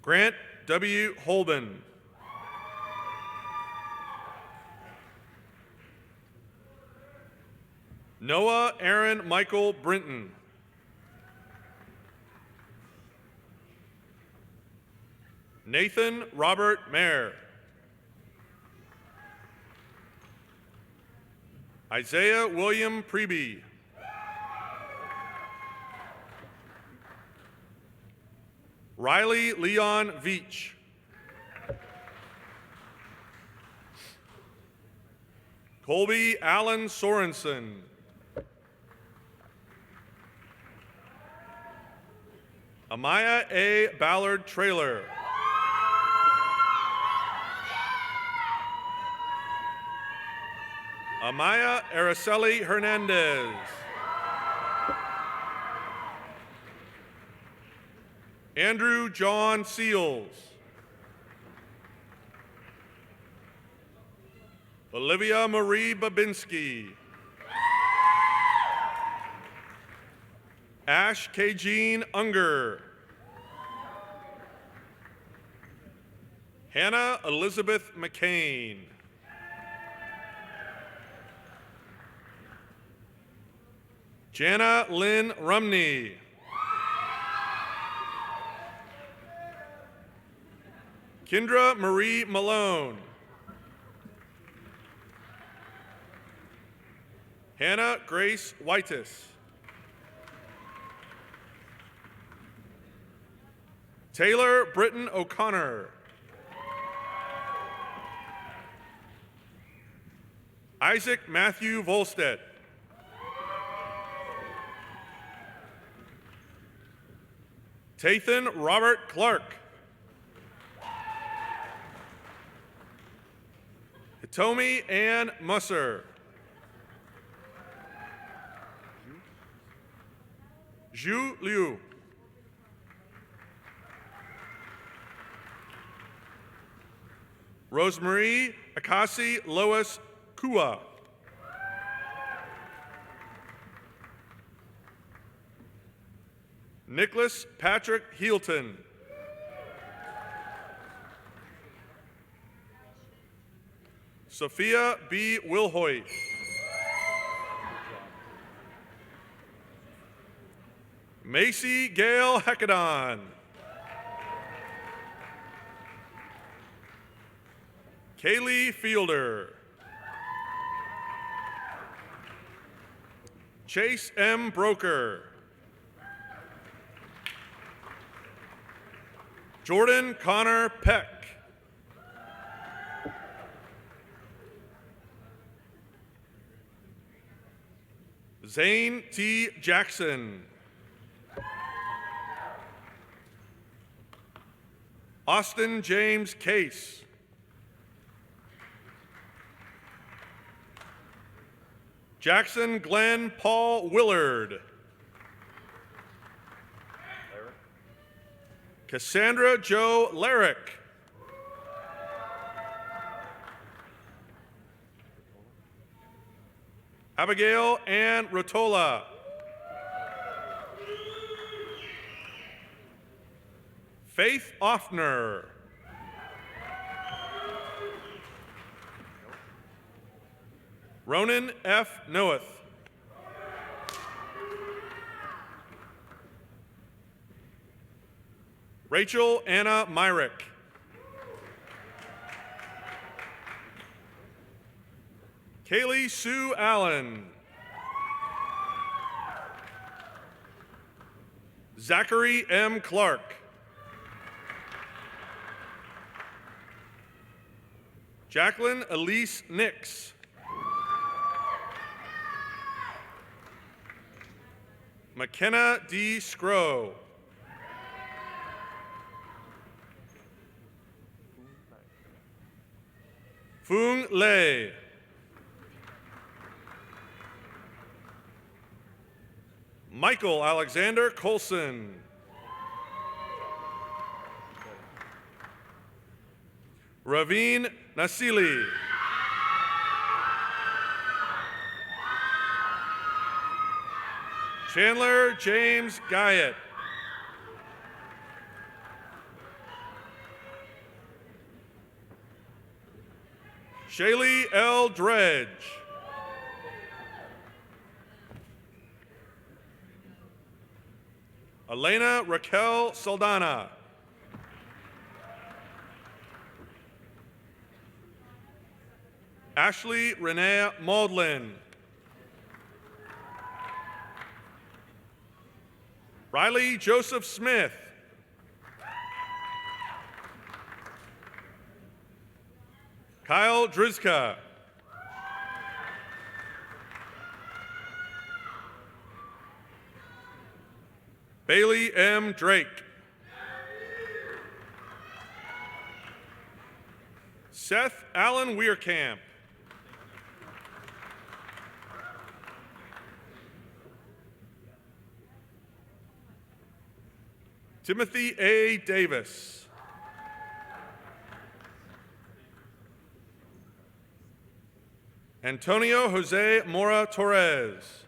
Grant W. Holben. Noah Aaron Michael Brinton. Nathan Robert Mayer. Isaiah William Preby. Riley Leon Veach. Colby Allen Sorensen. Amaya A. Ballard Trailer. Amaya Araceli Hernandez. Andrew John Seals. Olivia Marie Babinski. Ash K. Jean Unger. Hannah Elizabeth McCain. Jana Lynn Rumney. Kendra Marie Malone. Hannah Grace Whitus. Taylor Britton O'Connor. Isaac Matthew Volstead. Tathan Robert Clark. Hitomi Ann Musser. Zhu Liu. Rosemarie Akasi Lois Kua. Nicholas Patrick Healton. Sophia B. Wilhoit. Macy Gail Hecadon. Kaylee Fielder. Chase M. Broker. Jordan Connor Peck. Zane T. Jackson. Austin James Case. Jackson Glenn Paul Willard. Cassandra Jo Larrick. Abigail Ann Rotola. Faith Offner. Ronan F. Noeth. Rachel Anna Myrick. Kaylee Sue Allen. Zachary M. Clark. Jacqueline Elise Nix. McKenna D. Scrow. Fung Lei. Michael Alexander Colson. Raveen Nasili. Chandler James Guyett. Shaylee L. Dredge. Elena Raquel Saldana. Ashley Renee Maudlin. Riley Joseph Smith. Kyle Drizka. Bailey M. Drake. Seth Allen Weirkamp. Timothy A. Davis. Antonio Jose Mora Torres.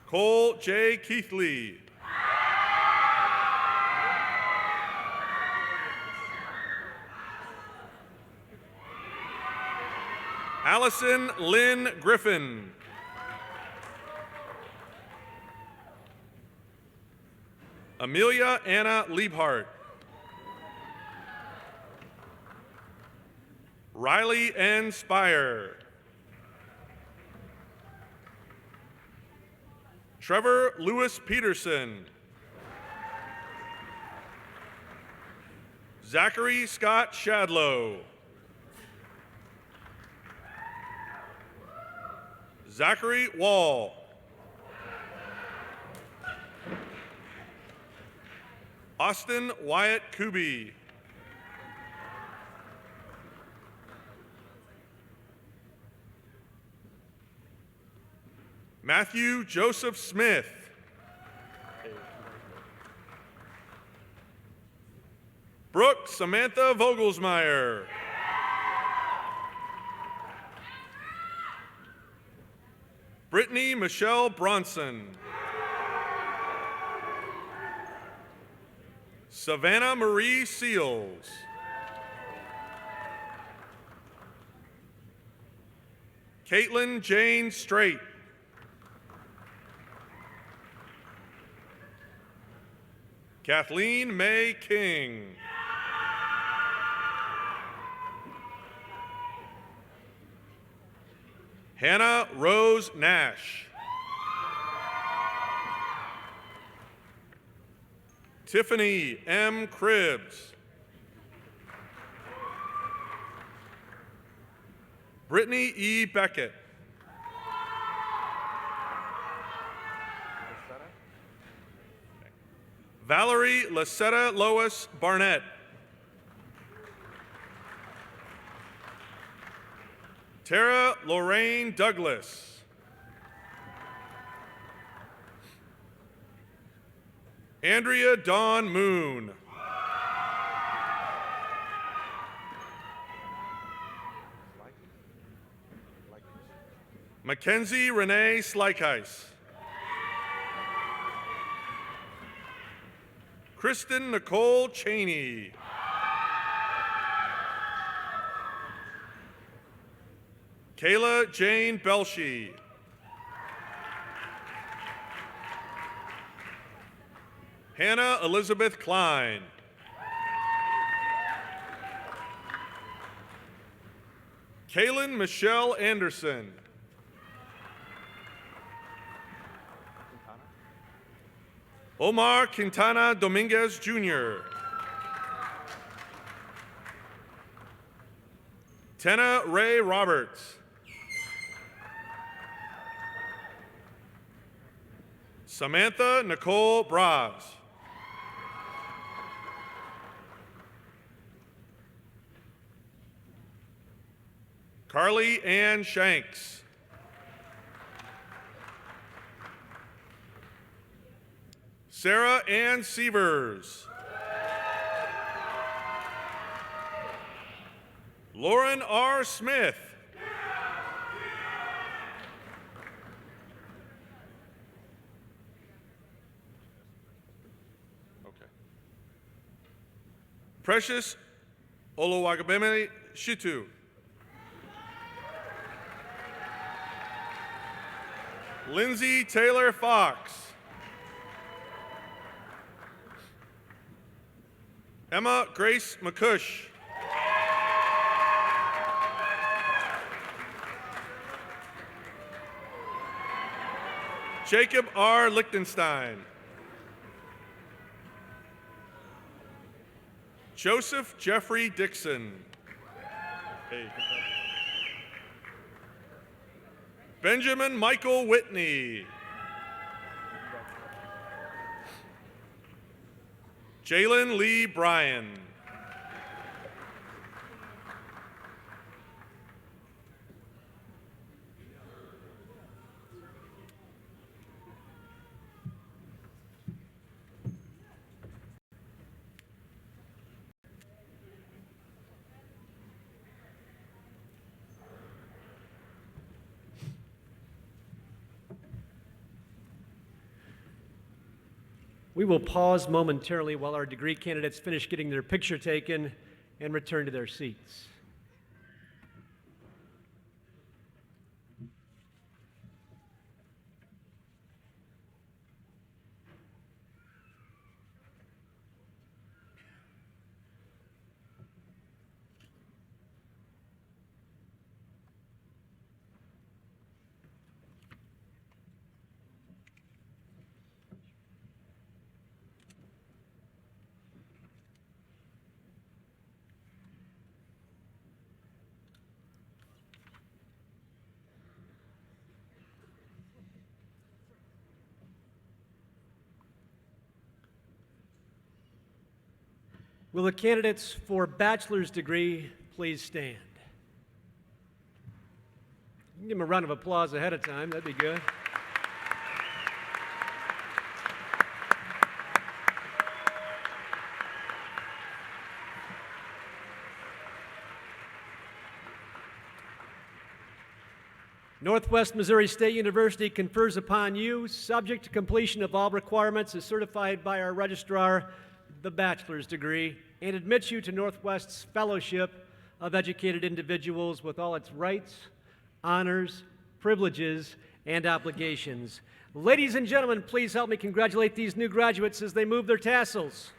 Cole J. Keithley. Allison Lynn Griffin. Amelia Anna Liebhart. Riley N. Spire. Trevor Lewis Peterson. Zachary Scott Shadlow. Zachary Wall. Austin Wyatt Kuby. Matthew Joseph Smith. Brooke Samantha Vogelsmeyer. Brittany Michelle Bronson. Savannah Marie Seals. Caitlin Jane Straight. Kathleen May King. Hannah Rose Nash. Tiffany M. Cribbs. Brittany E. Beckett. Valerie Lasetta Lois Barnett. Tara Lorraine Douglas. Andrea Dawn Moon. Mackenzie Renee Slykeis. Kristen Nicole Cheney. Kayla Jane Belshie. Hannah Elizabeth Klein. Kaylin Michelle Anderson. Omar Quintana Dominguez Jr. Tenna Ray Roberts. Samantha Nicole Braz. Carly Ann Shanks. Sarah Ann Sievers. Lauren R. Smith. Okay. Precious Oluwagbemi Shitu. Lindsay Taylor Fox. Emma Grace McCush. Jacob R. Lichtenstein. Joseph Jeffrey Dixon. Hey. Benjamin Michael Whitney. Jalen Lee Bryan. We will pause momentarily while our degree candidates finish getting their picture taken and return to their seats. Will the candidates for bachelor's degree please stand? You can give them a round of applause ahead of time, that'd be good. Northwest Missouri State University confers upon you, subject to completion of all requirements as certified by our registrar, the bachelor's degree, and admits you to Northwest's fellowship of educated individuals with all its rights, honors, privileges, and obligations. Ladies and gentlemen, please help me congratulate these new graduates as they move their tassels.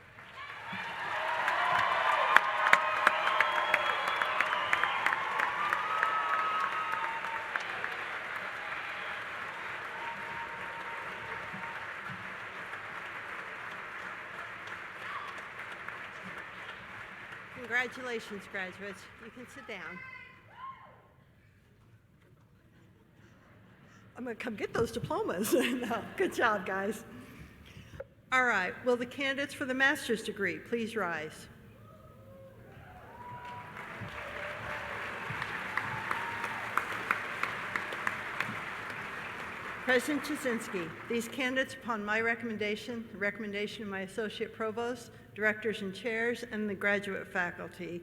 Congratulations, graduates. You can sit down. I'm going to come get those diplomas. No, good job, guys. All right, will the candidates for the master's degree please rise? President Jasinski, these candidates, upon my recommendation, the recommendation of my associate provost, directors and chairs, and the graduate faculty,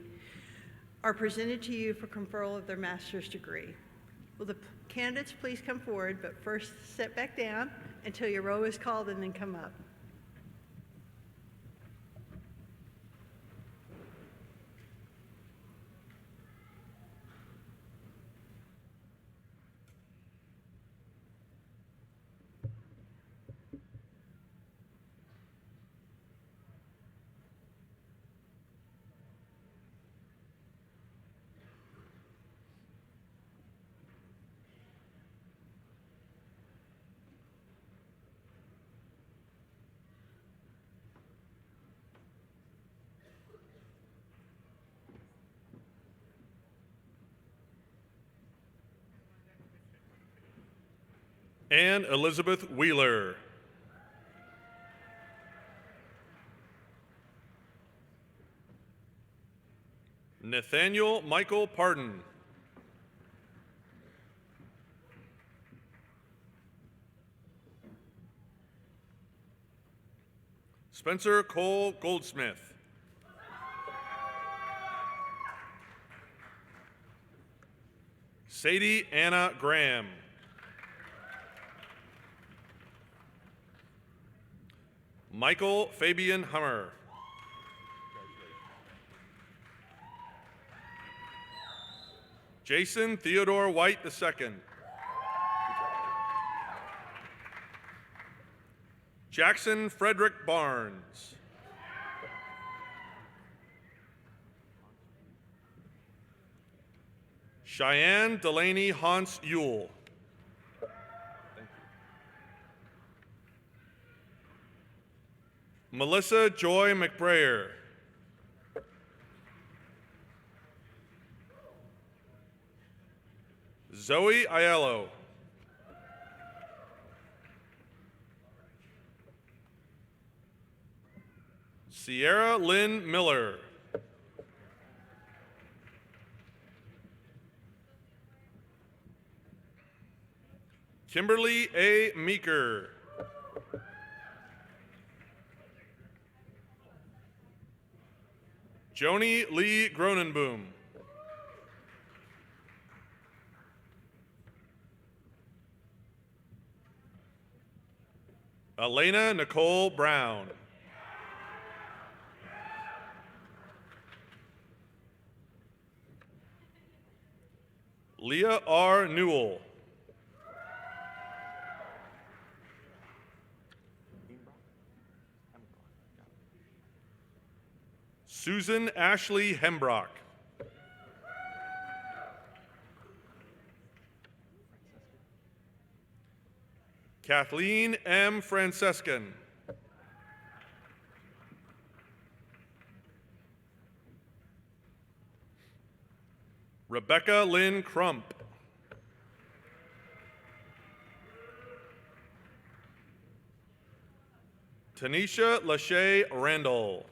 are presented to you for conferral of their master's degree. Will the candidates please come forward, but first sit back down until your row is called and then come up. Ann Elizabeth Wheeler. Nathaniel Michael Pardon. Spencer Cole Goldsmith. Sadie Anna Graham. Michael Fabian Hummer. Jason Theodore White II. Jackson Frederick Barnes. Cheyenne Delaney Hans Ewell. Melissa Joy McBrayer. Zoe Aiello. Sierra Lynn Miller. Kimberly A. Meeker. Joni Lee Gronenboom. Elena Nicole Brown. Leah R. Newell. Susan Ashley Hembrock. Kathleen M. Francescan. Rebecca Lynn Crump. Tanisha Lachey Randall.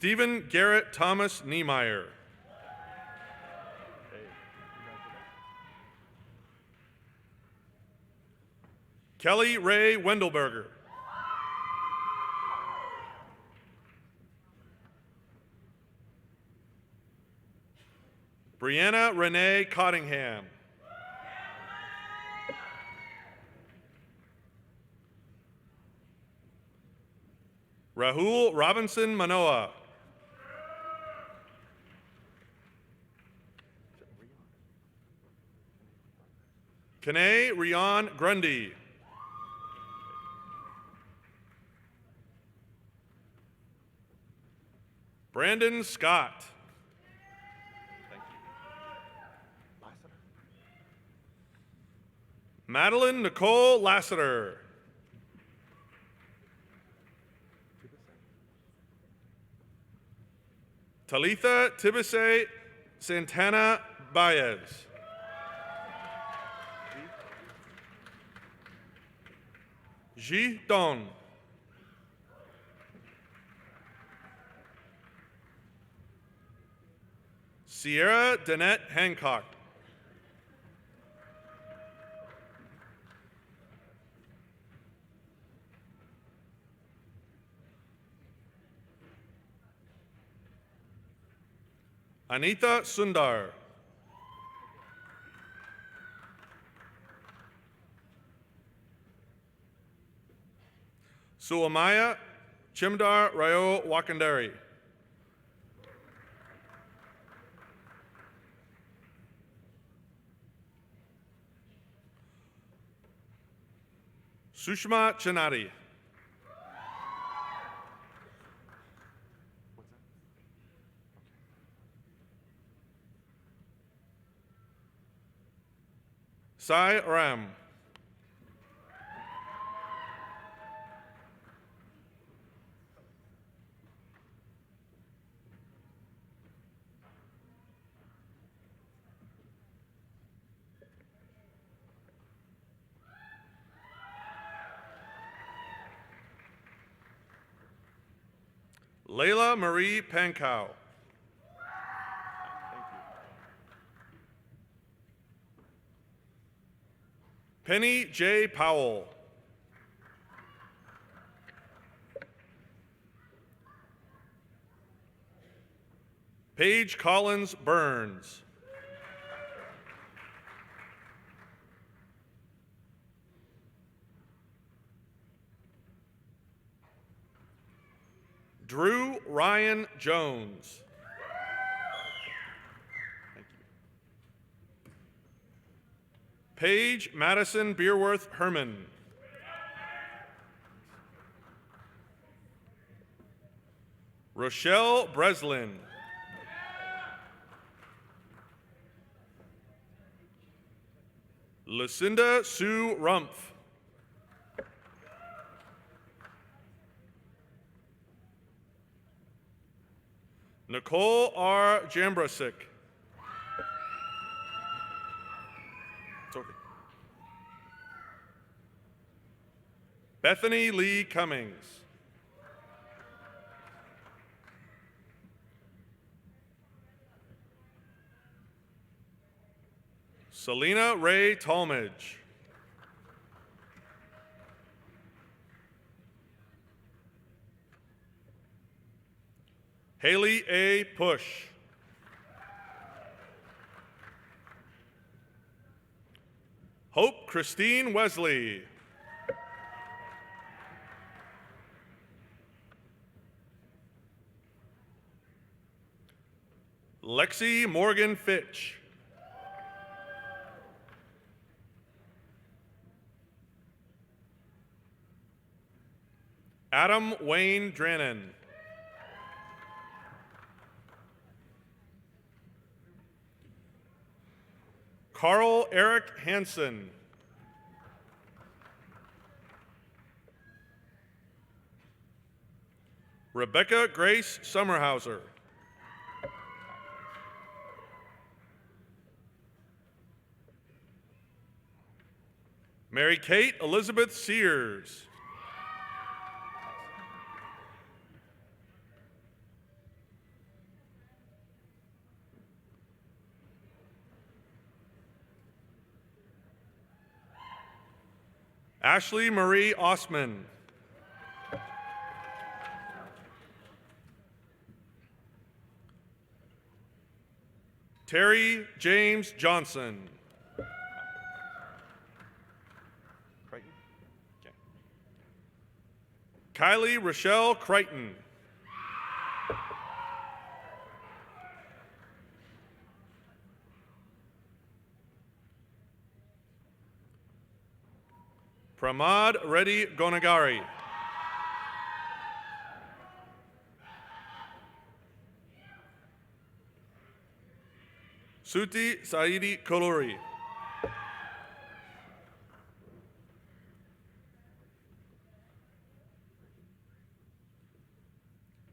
Stephen Garrett Thomas Niemeyer. Kelly Ray Wendelberger. Brianna Renee Cottingham. Rahul Robinson Manoa. Kanae Rion Grundy. Brandon Scott. Madeline Nicole Lassiter. Talitha Tibise Santana Baez. Ji Don. Sierra Danette Hancock. Anita Sundar. Suamaya Chimdar Rayo Wakandari. Sushma Chinati. Sai Ram. Layla Marie Pankow. Penny J. Powell. Paige Collins Burns. Drew Ryan Jones. Thank you. Paige Madison Beerworth Herman. Rochelle Breslin. Lucinda Sue Rumpf. Nicole R. Jambrasik. It's okay. Bethany Lee Cummings. Selena Ray Talmadge. Haley A. Push. Hope Christine Wesley. Lexi Morgan Fitch. Adam Wayne Drannon. Carl Eric Hansen. Rebecca Grace Summerhauser. Mary Kate Elizabeth Sears. Ashley Marie Osman. Terry James Johnson. Crichton? Okay. Kylie Rochelle Crichton. Pramad Reddy Gonagari. Suti Saidi Koluri.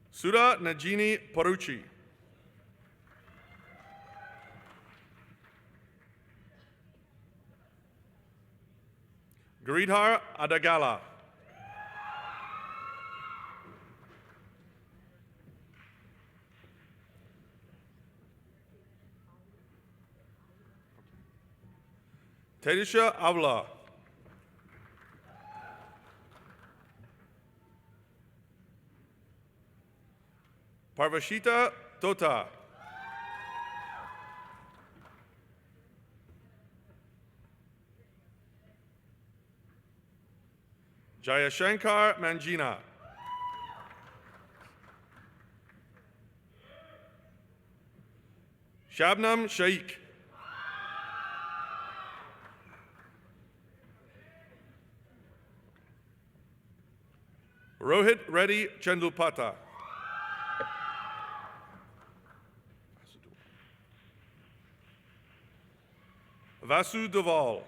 Sudha Najini Paruchi. Giridhar Adagala. Tedisha Avla. Parvashita Tota. Jayashankar Manjina. Shabnam Shaikh. Rohit Reddy Chandupata. Vasu Deval.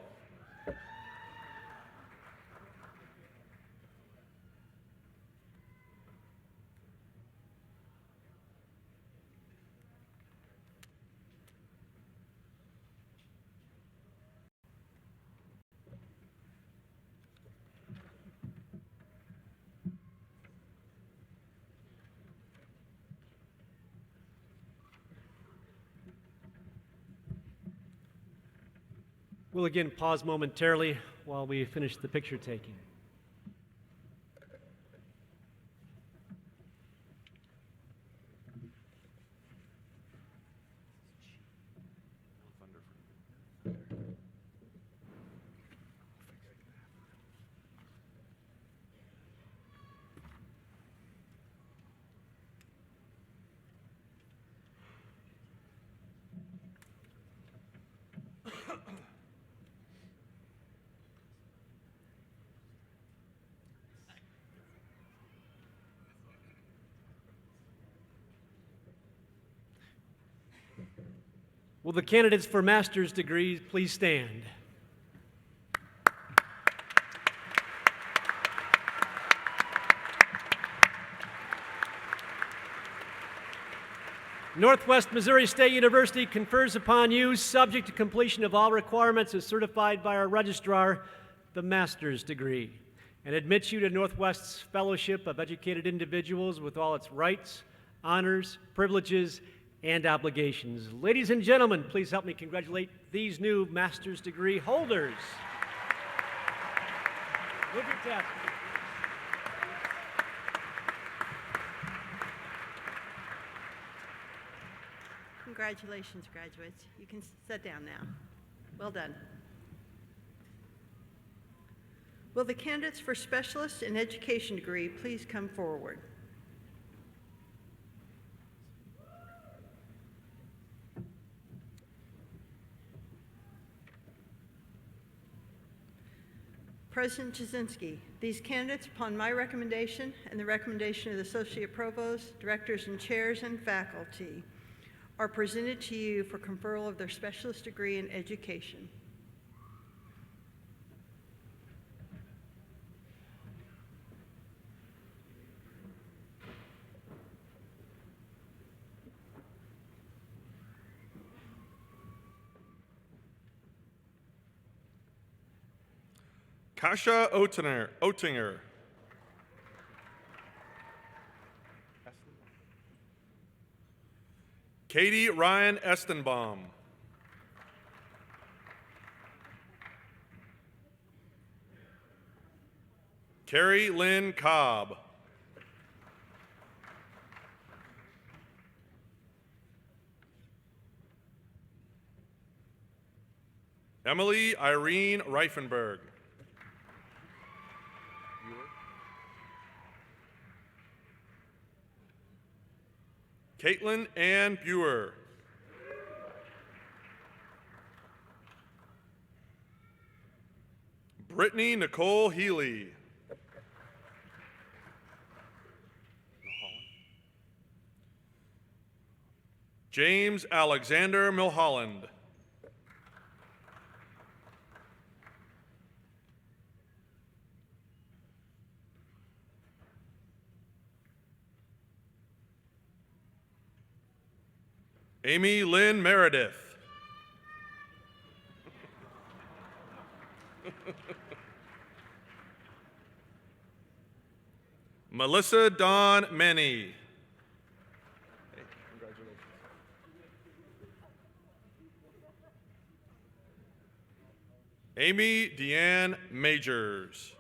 We'll again pause momentarily while we finish the picture taking. Will the candidates for master's degrees please stand? Northwest Missouri State University confers upon you, subject to completion of all requirements as certified by our registrar, the master's degree, and admits you to Northwest's Fellowship of Educated Individuals with all its rights, honors, privileges, and obligations. Ladies and gentlemen, please help me congratulate these new master's degree holders. Move your tap. Congratulations, graduates. You can sit down now. Well done. Will the candidates for Specialist in Education degree please come forward? President Jasinski, these candidates, upon my recommendation and the recommendation of the Associate Provost, Directors and Chairs and faculty, are presented to you for conferral of their specialist degree in education. Kasha Oettinger. Katie Ryan Estenbaum. Carrie Lynn Cobb. Emily Irene Reifenberg. Caitlin Ann Buer. Brittany Nicole Healy. James Alexander Milholland. Amy Lynn Meredith. Melissa Dawn Menny. Hey, congratulations. Amy Deanne Majors.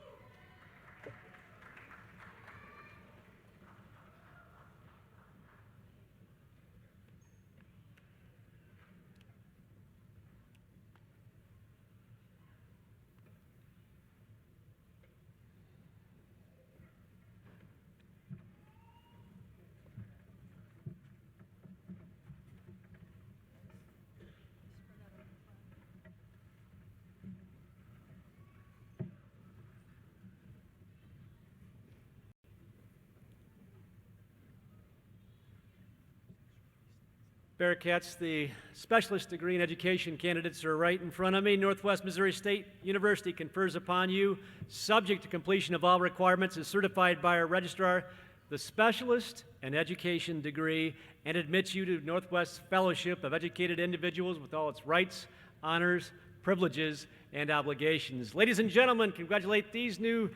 Bearcats, the specialist degree in education candidates are right in front of me. Northwest Missouri State University confers upon you, subject to completion of all requirements as certified by our registrar, the specialist in education degree, and admits you to Northwest Fellowship of Educated Individuals with all its rights, honors, privileges, and obligations. Ladies and gentlemen, congratulate these new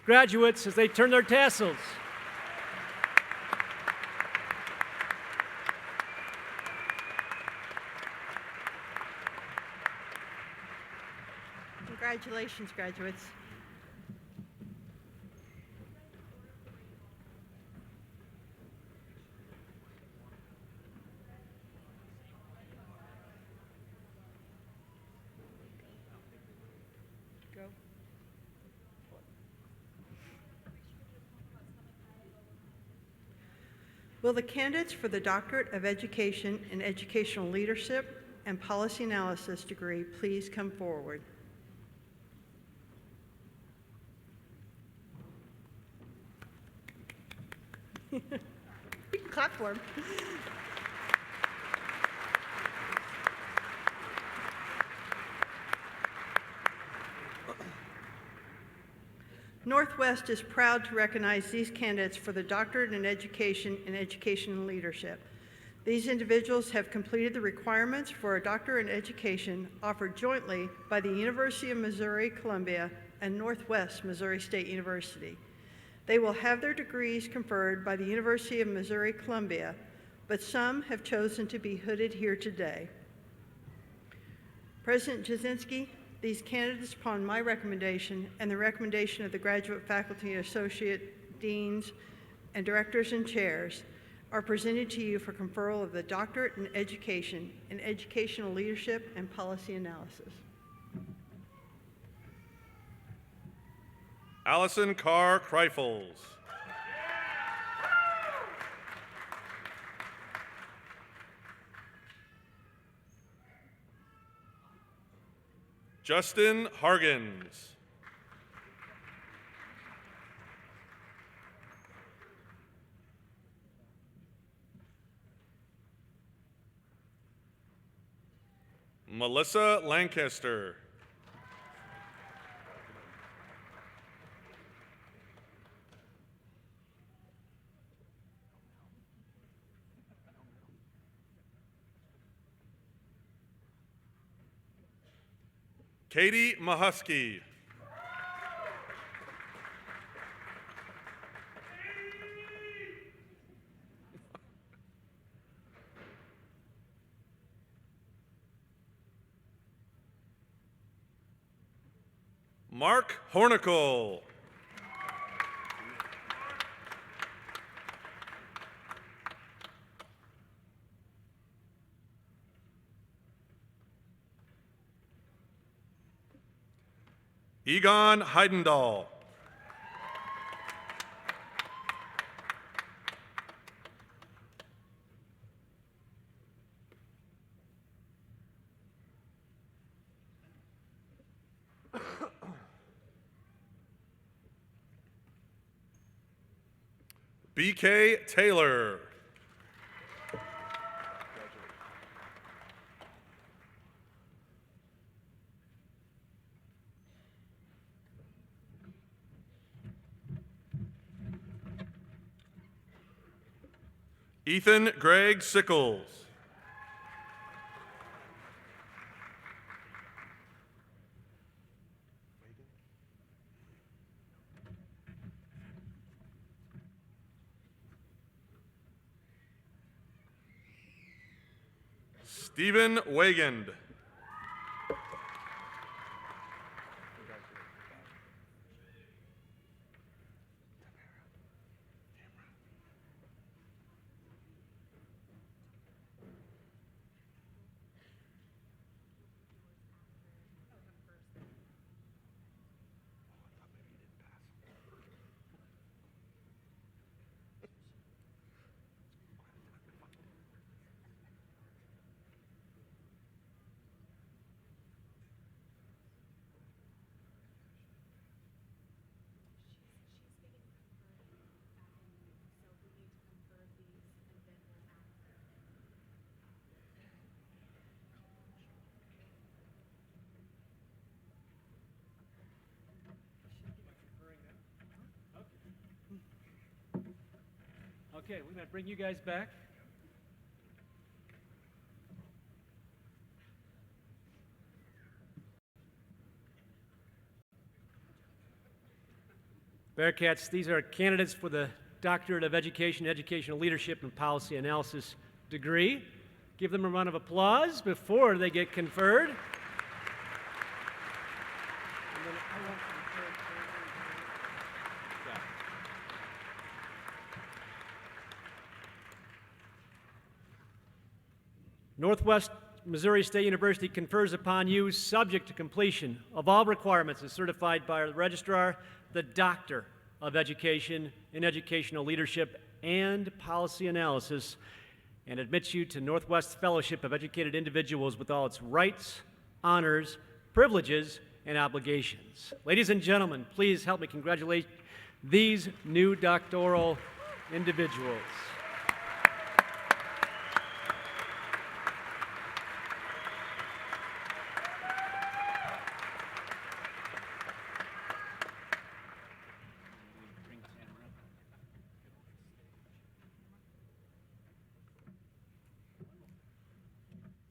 graduates as they turn their tassels. Congratulations, graduates. Go. Will the candidates for the Doctorate of Education in Educational Leadership and Policy Analysis degree please come forward? You can clap for him. Northwest is proud to recognize these candidates for the Doctorate in Education and Education and Leadership. These individuals have completed the requirements for a doctorate in education offered jointly by the University of Missouri-Columbia and Northwest Missouri State University. They will have their degrees conferred by the University of Missouri-Columbia, but some have chosen to be hooded here today. President Jasinski, these candidates, upon my recommendation and the recommendation of the graduate faculty, associate deans, and directors and chairs, are presented to you for conferral of the Doctorate in Education in Educational Leadership and Policy Analysis. Allison Carr Kreifels. Justin Hargens. Melissa Lancaster. Katie Mahusky. Mark Hornicle. Egon Heidendahl. BK Taylor. Ethan Greg Sickles. Stephen Wagand. Okay, we're going to bring you guys back. Bearcats, these are candidates for the Doctorate of Education, Educational Leadership, and Policy Analysis degree. Give them a round of applause before they get conferred. Northwest Missouri State University confers upon you, subject to completion of all requirements as certified by the registrar, the Doctor of Education in Educational Leadership and Policy Analysis, and admits you to Northwest Fellowship of Educated Individuals with all its rights, honors, privileges, and obligations. Ladies and gentlemen, please help me congratulate these new doctoral individuals.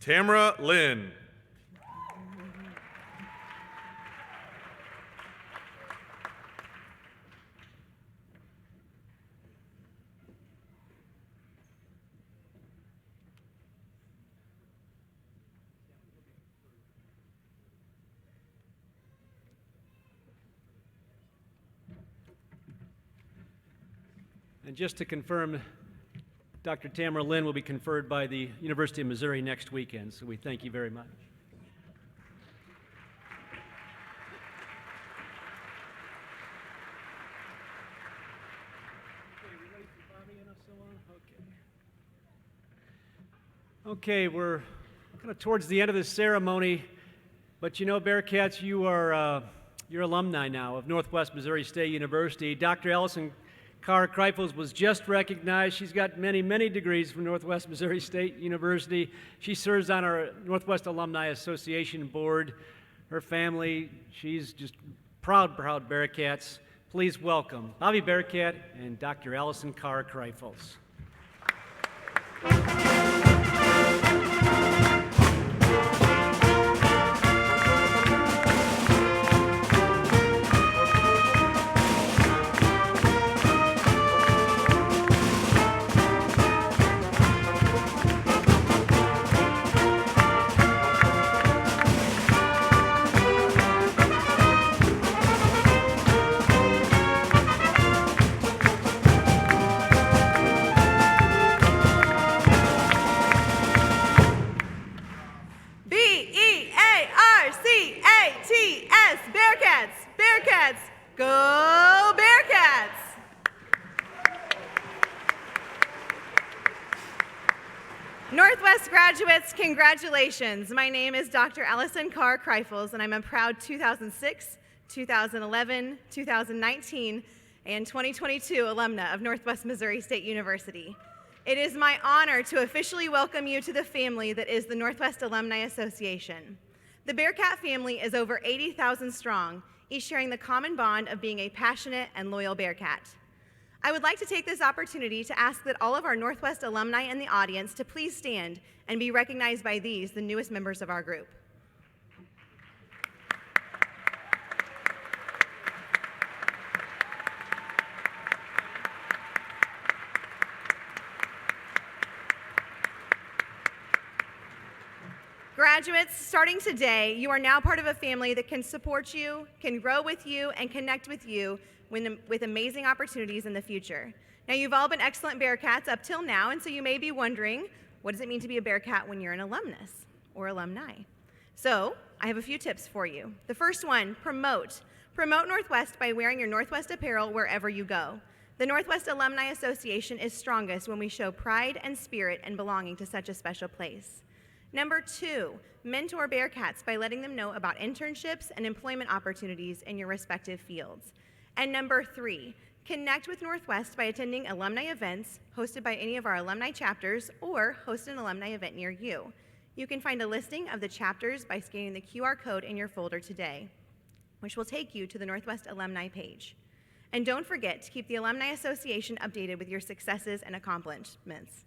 Tamara Lynn. And just to confirm, Dr. Tamara Lynn will be conferred by the University of Missouri next weekend, so we thank you very much. Okay, we're kind of towards the end of this ceremony, but you know, Bearcats, you're alumni now of Northwest Missouri State University. Dr. Allison Carr-Kreifels was just recognized. She's got many, many degrees from Northwest Missouri State University. She serves on our Northwest Alumni Association board. Her family, she's just proud Bearcats. Please welcome Bobby Bearcat and Dr. Allison Carr-Kreifels. Bearcats, Bearcats, Bearcats, go Bearcats! Northwest graduates, congratulations. My name is Dr. Allison Carr-Kreifels, and I'm a proud 2006, 2011, 2019, and 2022 alumna of Northwest Missouri State University. It is my honor to officially welcome you to the family that is the Northwest Alumni Association. The Bearcat family is over 80,000 strong, each sharing the common bond of being a passionate and loyal Bearcat. I would like to take this opportunity to ask that all of our Northwest alumni in the audience to please stand and be recognized by these, the newest members of our group. Graduates, starting today, you are now part of a family that can support you, can grow with you, and connect with you with amazing opportunities in the future. Now, you've all been excellent Bearcats up till now, and so you may be wondering, what does it mean to be a Bearcat when you're an alumnus or alumni? So, I have a few tips for you. The first one, promote. Promote Northwest by wearing your Northwest apparel wherever you go. The Northwest Alumni Association is strongest when we show pride and spirit and belonging to such a special place. Number 2, mentor Bearcats by letting them know about internships and employment opportunities in your respective fields. And number 3, connect with Northwest by attending alumni events hosted by any of our alumni chapters or host an alumni event near you. You can find a listing of the chapters by scanning the QR code in your folder today, which will take you to the Northwest Alumni page. And don't forget to keep the Alumni Association updated with your successes and accomplishments.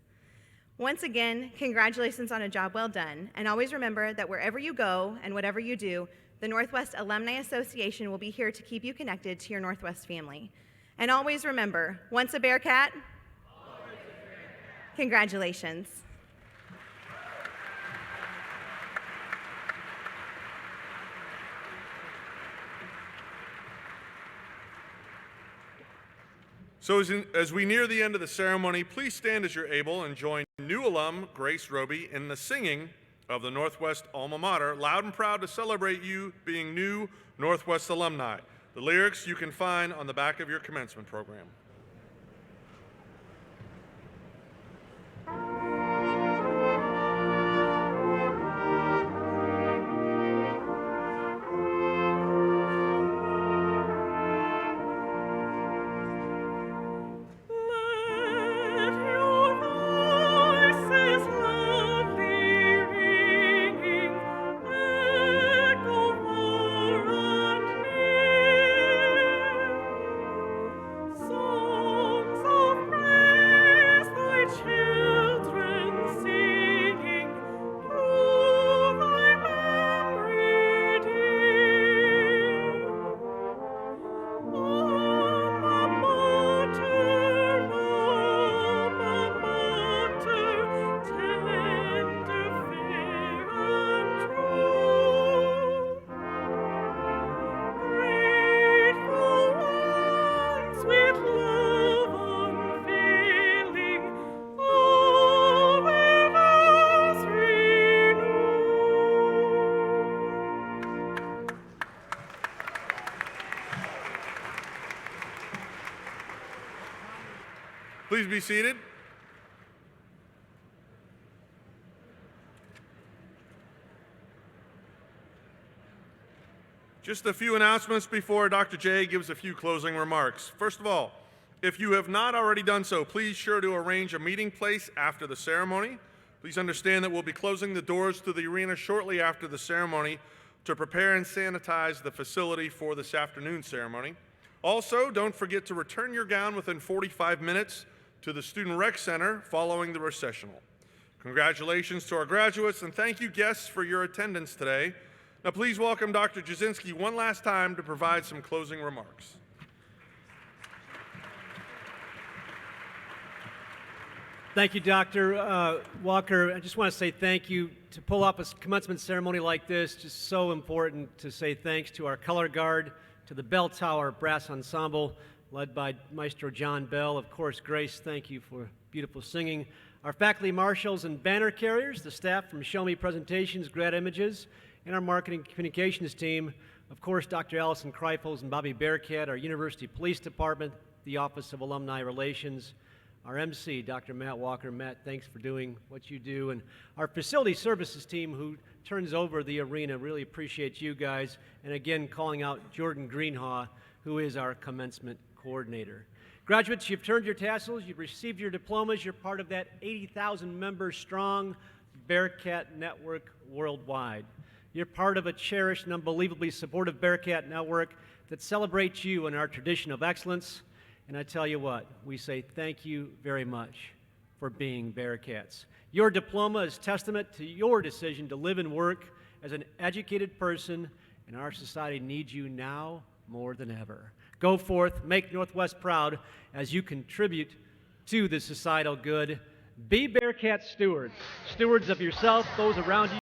Once again, congratulations on a job well done, and always remember that wherever you go and whatever you do, the Northwest Alumni Association will be here to keep you connected to your Northwest family. And always remember, once a Bearcat, always a Bearcat. Congratulations. So as we near the end of the ceremony, please stand as you're able and join new alum Grace Roby in the singing of the Northwest Alma Mater, loud and proud to celebrate you being new Northwest alumni. The lyrics you can find on the back of your commencement program. So Please be seated. Just a few announcements before Dr. J gives a few closing remarks. First of all, if you have not already done so, please sure to arrange a meeting place after the ceremony. Please understand that we'll be closing the doors to the arena shortly after the ceremony to prepare and sanitize the facility for this afternoon's ceremony. Also, don't forget to return your gown within 45 minutes to the Student Rec Center following the recessional. Congratulations to our graduates, and thank you guests for your attendance today. Now please welcome Dr. Jasinski one last time to provide some closing remarks. Thank you, Dr. Walker. I just want to say thank you. To pull off a commencement ceremony like this, just so important to say thanks to our color guard, to the Bell Tower Brass Ensemble, led by Maestro John Bell. Of course, Grace, thank you for beautiful singing. Our faculty marshals and banner carriers, the staff from Show Me Presentations, Grad Images, and our marketing communications team. Of course, Dr. Allison Kreifels and Bobby Bearcat, our University Police Department, the Office of Alumni Relations, our MC, Dr. Matt Walker. Matt, thanks for doing what you do. And our facility services team who turns over the arena. Really appreciate you guys. And again, calling out Jordan Greenhaw, who is our commencement coordinator. Graduates, you've turned your tassels, you've received your diplomas, you're part of that 80,000 member strong Bearcat network worldwide. You're part of a cherished and unbelievably supportive Bearcat network that celebrates you and our tradition of excellence. And I tell you what, we say thank you very much for being Bearcats. Your diploma is testament to your decision to live and work as an educated person, and our society needs you now more than ever. Go forth, make Northwest proud as you contribute to the societal good. Be Bearcat stewards, stewards of yourself, those around you.